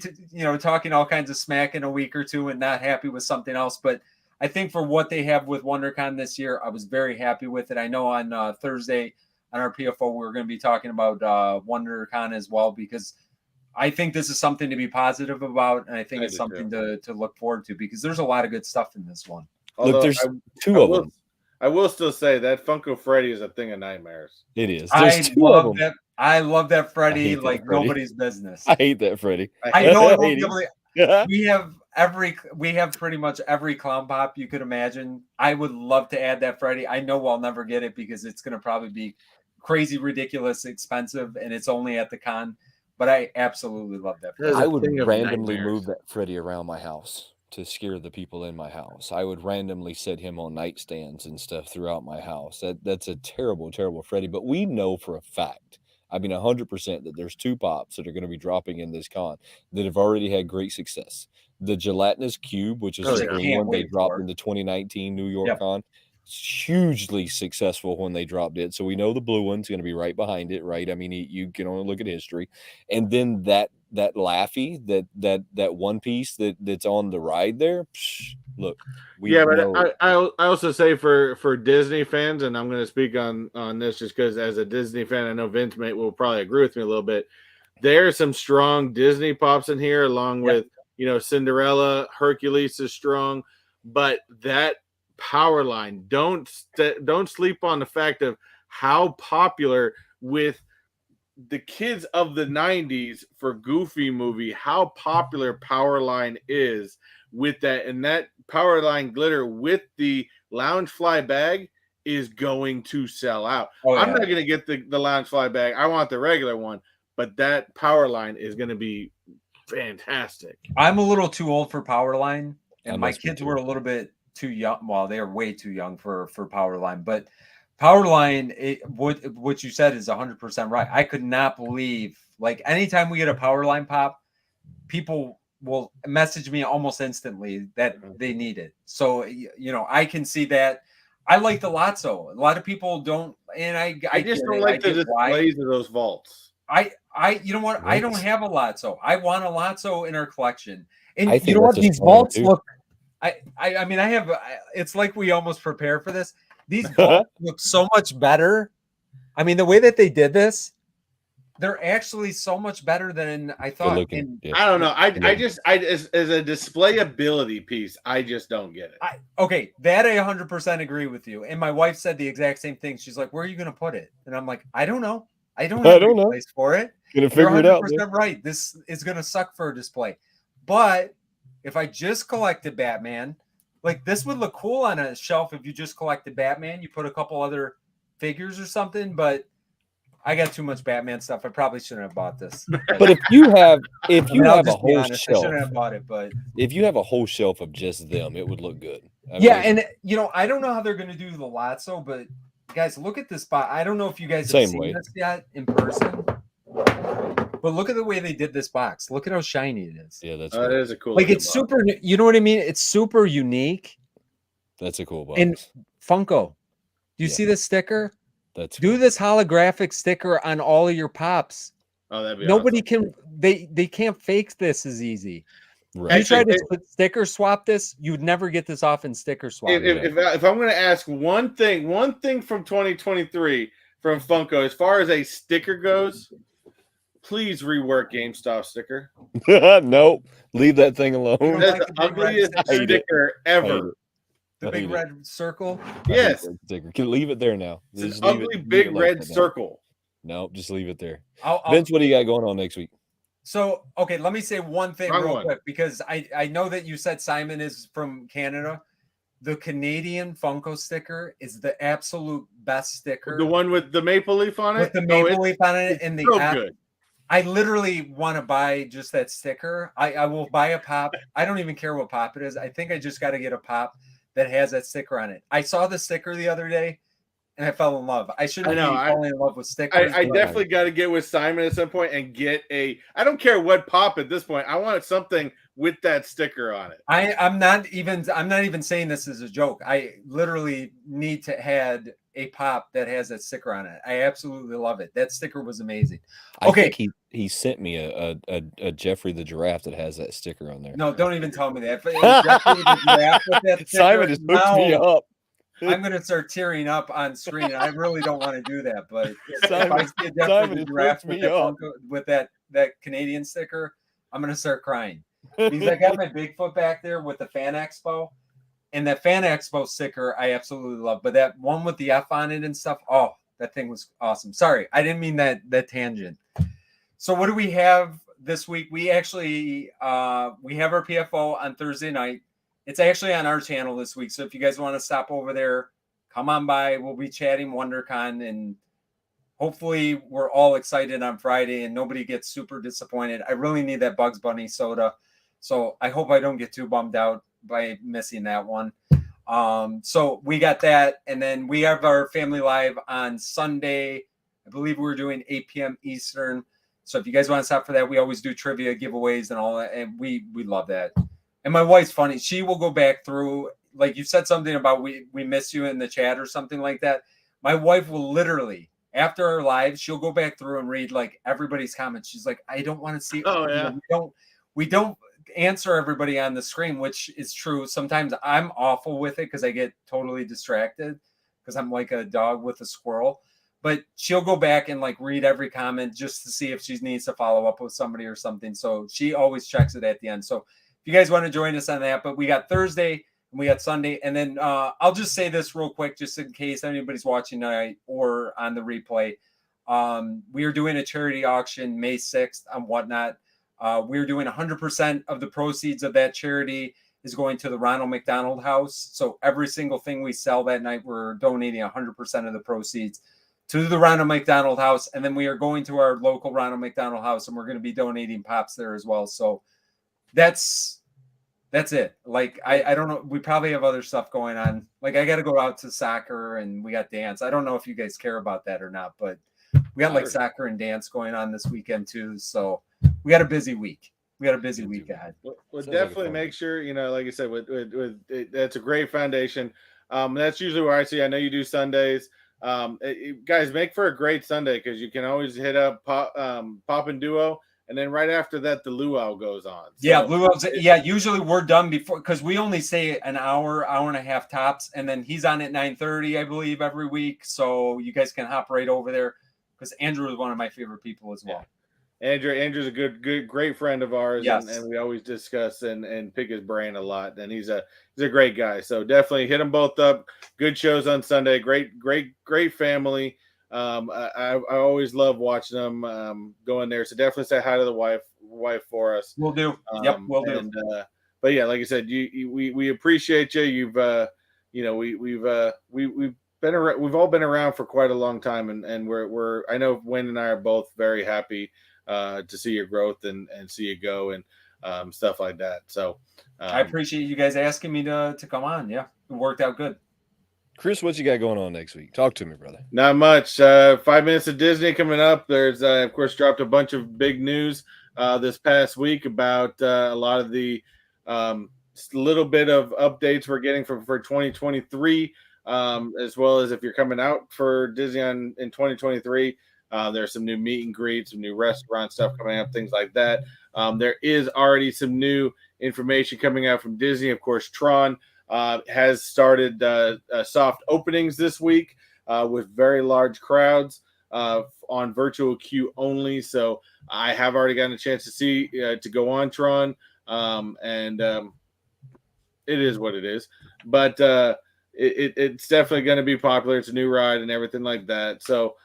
talking all kinds of smack in a week or two and not happy with something else. But I think for what they have with WonderCon this year, I was very happy with it. I know on Thursday on our PFO, we're going to be talking about WonderCon as well, because I think this is something to be positive about, and I think it's something to look forward to, because there's a lot of good stuff in this one. Although look, there's two of them. I will still say that Funko Freddy is a thing of nightmares. It is. There's two of them. I love that Freddy like nobody's business. I hate that Freddy. I know it won't be able to, we have pretty much every clown pop you could imagine. I would love to add that Freddy. I know I'll never get it because it's going to probably be crazy, ridiculous, expensive, and it's only at the con. But I absolutely love that Freddy. I would randomly move that Freddy around my house to scare the people in my house. I would randomly set him on nightstands and stuff throughout my house. That's a terrible, terrible Freddy. But we know for a fact, I mean 100%, that there's two pops that are going to be dropping in this con that have already had great success. The gelatinous cube, which is the green one they dropped in the 2019 New York con, hugely successful when they dropped it. So we know the blue one's going to be right behind it, right? I mean, you can only look at history. And then that Laffy, that one piece that's on the ride there. Look, but I also say for Disney fans, and I'm going to speak on this just because as a Disney fan, I know Vince will probably agree with me a little bit. There are some strong Disney pops in here, along with Cinderella, Hercules is strong, but that power line, don't sleep on the fact of how popular with the kids of the 90s for Goofy movie, how popular Powerline is with that, and that Powerline glitter with the Loungefly bag is going to sell out. I'm not going to get the Loungefly bag. I want the regular one, but that Powerline is going to be fantastic. I'm a little too old for Powerline, and my kids were a little bit too young. Well, they are way too young for Powerline, but Powerline, what you said is 100% right. I could not believe, like, anytime we get a Powerline pop, people will message me almost instantly that they need it. So, I can see that. I like the Lotso. A lot of people don't, and I just don't like the displays of those vaults. You know what? I don't have a Lotso. I want a Lotso in our collection. And I think you know what? that's a These smart one, vaults too. look. I mean, it's like we almost prepare for this. These vaults look so much better. I mean, the way that they did this, they're actually so much better than I thought. looking. And I don't know. I just as a display ability piece, I just don't get it. Okay, that I 100% agree with you. And my wife said the exact same thing. She's like, "Where are you going to put it?" And I'm like, "I don't know. I don't have a place for it." Gonna You're figure it out. 100% right. This is going to suck for a display. But if I just collected Batman, like this would look cool on a shelf if you just collected Batman. You put a couple other figures or something, but I got too much Batman stuff. I probably shouldn't have bought this. But if you have a whole honest, I shelf, shouldn't have bought it. But if you have a whole shelf of just them, it would look good. And you know, I don't know how they're going to do the Lotso, but guys, look at this box. I don't know if you guys have seen this yet in person, but look at the way they did this box. Look at how shiny it is. Yeah, that's that is a cool. Like it's box. super. You know what I mean? It's super unique. That's a cool box. And Funko, do you see this sticker? That's do this holographic sticker on all of your pops. Oh, that'd be nobody awesome. can. They can't fake this as easy. Right. You try to sticker swap this, you'd never get this off in sticker swap. If I'm going to ask one thing from 2023 from Funko, as far as a sticker goes, please rework GameStop sticker. Nope, leave that thing alone. That's the ugliest sticker ever. The big red circle. Yes, can leave it there now. It's an ugly big red circle. Nope, just leave it there. Vince, what do you got going on next week? So, okay, let me say one thing real quick, because I know that you said Simon is from Canada. The Canadian Funko sticker is the absolute best sticker. The one with the maple leaf on it? With the maple leaf on it. And the so good. I literally want to buy just that sticker. I will buy a pop. I don't even care what pop it is. I think I just got to get a pop that has that sticker on it. I saw the sticker the other day, and I fell in love. I shouldn't be falling in love with stickers. I definitely got to get with Simon at some point and get I don't care what pop at this point. I want something with that sticker on it. I'm not even saying this as a joke. I literally need to add a pop that has that sticker on it. I absolutely love it. That sticker was amazing. Okay. I think he sent me a Jeffrey the Giraffe that has that sticker on there. No, don't even tell me that. Jeffrey the Giraffe with that sticker, Simon just hooked me up. I'm going to start tearing up on screen. I really don't want to do that, but if I see a Jeffrey the Giraffe with that Canadian sticker, I'm going to start crying. Because I got my Bigfoot back there with the Fan Expo, and that Fan Expo sticker I absolutely love. But that one with the F on it and stuff, oh, that thing was awesome. Sorry, I didn't mean that tangent. So what do we have this week? We actually we have our PFO on Thursday night. It's actually on our channel this week. So if you guys want to stop over there, come on by. We'll be chatting WonderCon, and hopefully we're all excited on Friday and nobody gets super disappointed. I really need that Bugs Bunny soda. So I hope I don't get too bummed out by missing that one. So we got that. And then we have our family live on Sunday. I believe we're doing 8 p.m. Eastern. So if you guys want to stop for that, we always do trivia giveaways and all that. And we love that. And my wife's funny. She will go back through, like you said something about we miss you in the chat or something like that. My wife will literally, after our live, she'll go back through and read like everybody's comments. She's like, I don't want to see. Oh, yeah. We don't answer everybody on the screen, which is true. Sometimes I'm awful with it because I get totally distracted because I'm like a dog with a squirrel. But she'll go back and like read every comment just to see if she needs to follow up with somebody or something. So she always checks it at the end. So if you guys want to join us on that, but we got Thursday and we got Sunday. And then I'll just say this real quick, just in case anybody's watching tonight or on the replay. We are doing a charity auction May 6th on Whatnot. We're doing 100% of the proceeds of that charity is going to the Ronald McDonald House. So every single thing we sell that night, we're donating 100% of the proceeds to the Ronald McDonald House. And then we are going to our local Ronald McDonald House, and we're going to be donating pops there as well. So that's it. Like, I don't know. We probably have other stuff going on. Like, I got to go out to soccer and we got dance. I don't know if you guys care about that or not, but we got like soccer and dance going on this weekend too. So we got a busy week. We got a busy week ahead. We'll definitely make sure, like I said, with that's a great foundation. That's usually where I see. I know you do Sundays. Guys, make for a great Sunday because you can always hit up Pop and Duo, and then right after that, the luau goes on. So yeah, luau's, yeah. Usually we're done before because we only say an hour, hour and a half tops, and then he's on at 9:30, I believe, every week. So you guys can hop right over there because Andrew is one of my favorite people as well. Yeah. Andrew's a great friend of ours, yes. and we always discuss and pick his brain a lot. And he's a great guy. So definitely hit them both up. Good shows on Sunday. Great family. I always love watching them go in there. So definitely say hi to the wife for us. We'll do. Yep, we'll do. And, but yeah, like I said, we appreciate you. You've we've all been around for quite a long time, and we're I know Wayne and I are both very happy to see your growth and see you go and stuff like that. So I appreciate you guys asking me to come on. Yeah, it worked out good. Chris, what you got going on next week? Talk to me, brother. Not much. 5 minutes of Disney coming up. There's of course dropped a bunch of big news this past week about a lot of the little bit of updates we're getting for 2023, as well as if you're coming out for Disney in 2023. There's some new meet and greets, some new restaurant stuff coming up, things like that. There is already some new information coming out from Disney. Of course, Tron has started soft openings this week with very large crowds on virtual queue only. So I have already gotten a chance to see to go on Tron, and it is what it is. But it's definitely going to be popular. It's a new ride and everything like that. So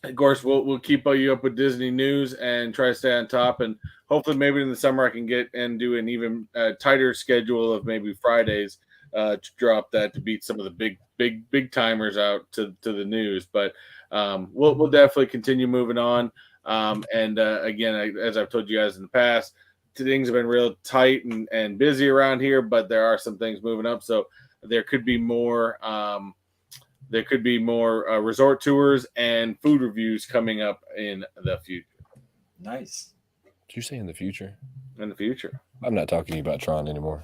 of course, we'll keep you up with Disney news and try to stay on top. And hopefully, maybe in the summer, I can get and do an even tighter schedule of maybe Fridays to drop that to beat some of the big timers out to the news. But we'll definitely continue moving on. And again, as I've told you guys in the past, things have been real tight and busy around here, but there are some things moving up. So there could be more. There could be more resort tours and food reviews coming up in the future. Nice. Did you say in the future? In the future. I'm not talking to you about Tron anymore.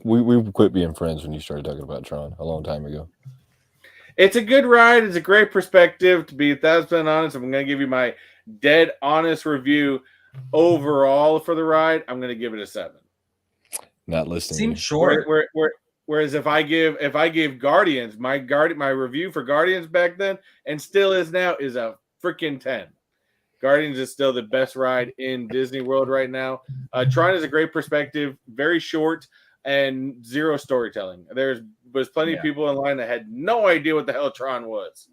We quit being friends when you started talking about Tron a long time ago. It's a good ride. It's a great perspective. To be 1,000% honest, I'm going to give you my dead honest review overall for the ride. I'm going to give it a 7. Not listening. Seems short. Whereas if I gave Guardians my review for Guardians back then and still is now is a freaking 10. Guardians is still the best ride in Disney World right now. Tron is a great perspective, very short and zero storytelling. There was plenty of people in line that had no idea what the hell Tron was.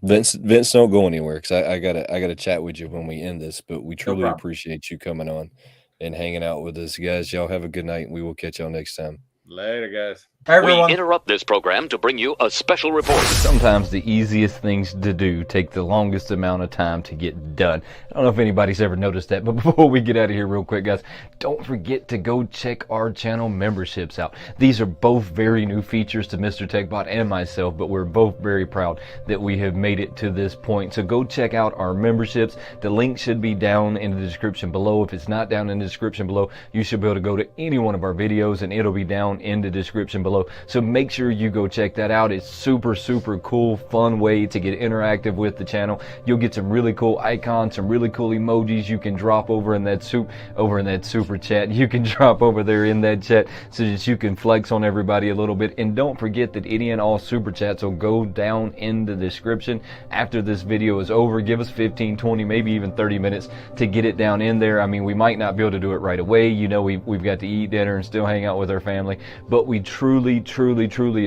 Vince, don't go anywhere because I gotta chat with you when we end this. But we truly appreciate you coming on and hanging out with us, guys. Y'all have a good night, and we will catch y'all next time. Later, guys. We interrupt this program to bring you a special report. Sometimes the easiest things to do take the longest amount of time to get done. I don't know if anybody's ever noticed that, but before we get out of here real quick, guys, don't forget to go check our channel memberships out. These are both very new features to Mr. Techbot and myself, but we're both very proud that we have made it to this point. So go check out our memberships. The link should be down in the description below. If it's not down in the description below, you should be able to go to any one of our videos and it'll be down in the description below. So make sure you go check that out. It's super cool, fun way to get interactive with the channel. You'll get some really cool icons, some really cool emojis you can drop over in that super chat. You can drop over there in that chat so that you can flex on everybody a little bit. And don't forget that any and all super chats will go down in the description after this video is over. Give us 15, 20, maybe even 30 minutes to get it down in there. I mean, we might not be able to do it right away. You know, we've got to eat dinner and still hang out with our family, but we truly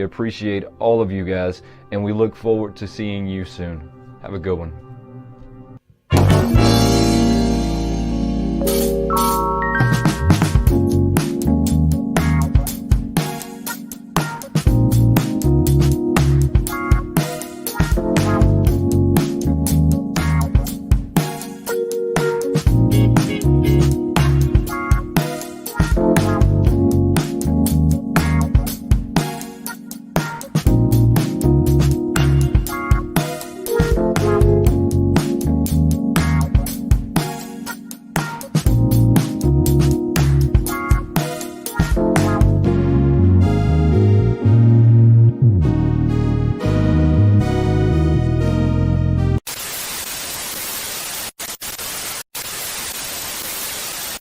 appreciate all of you guys, and we look forward to seeing you soon. Have a good one.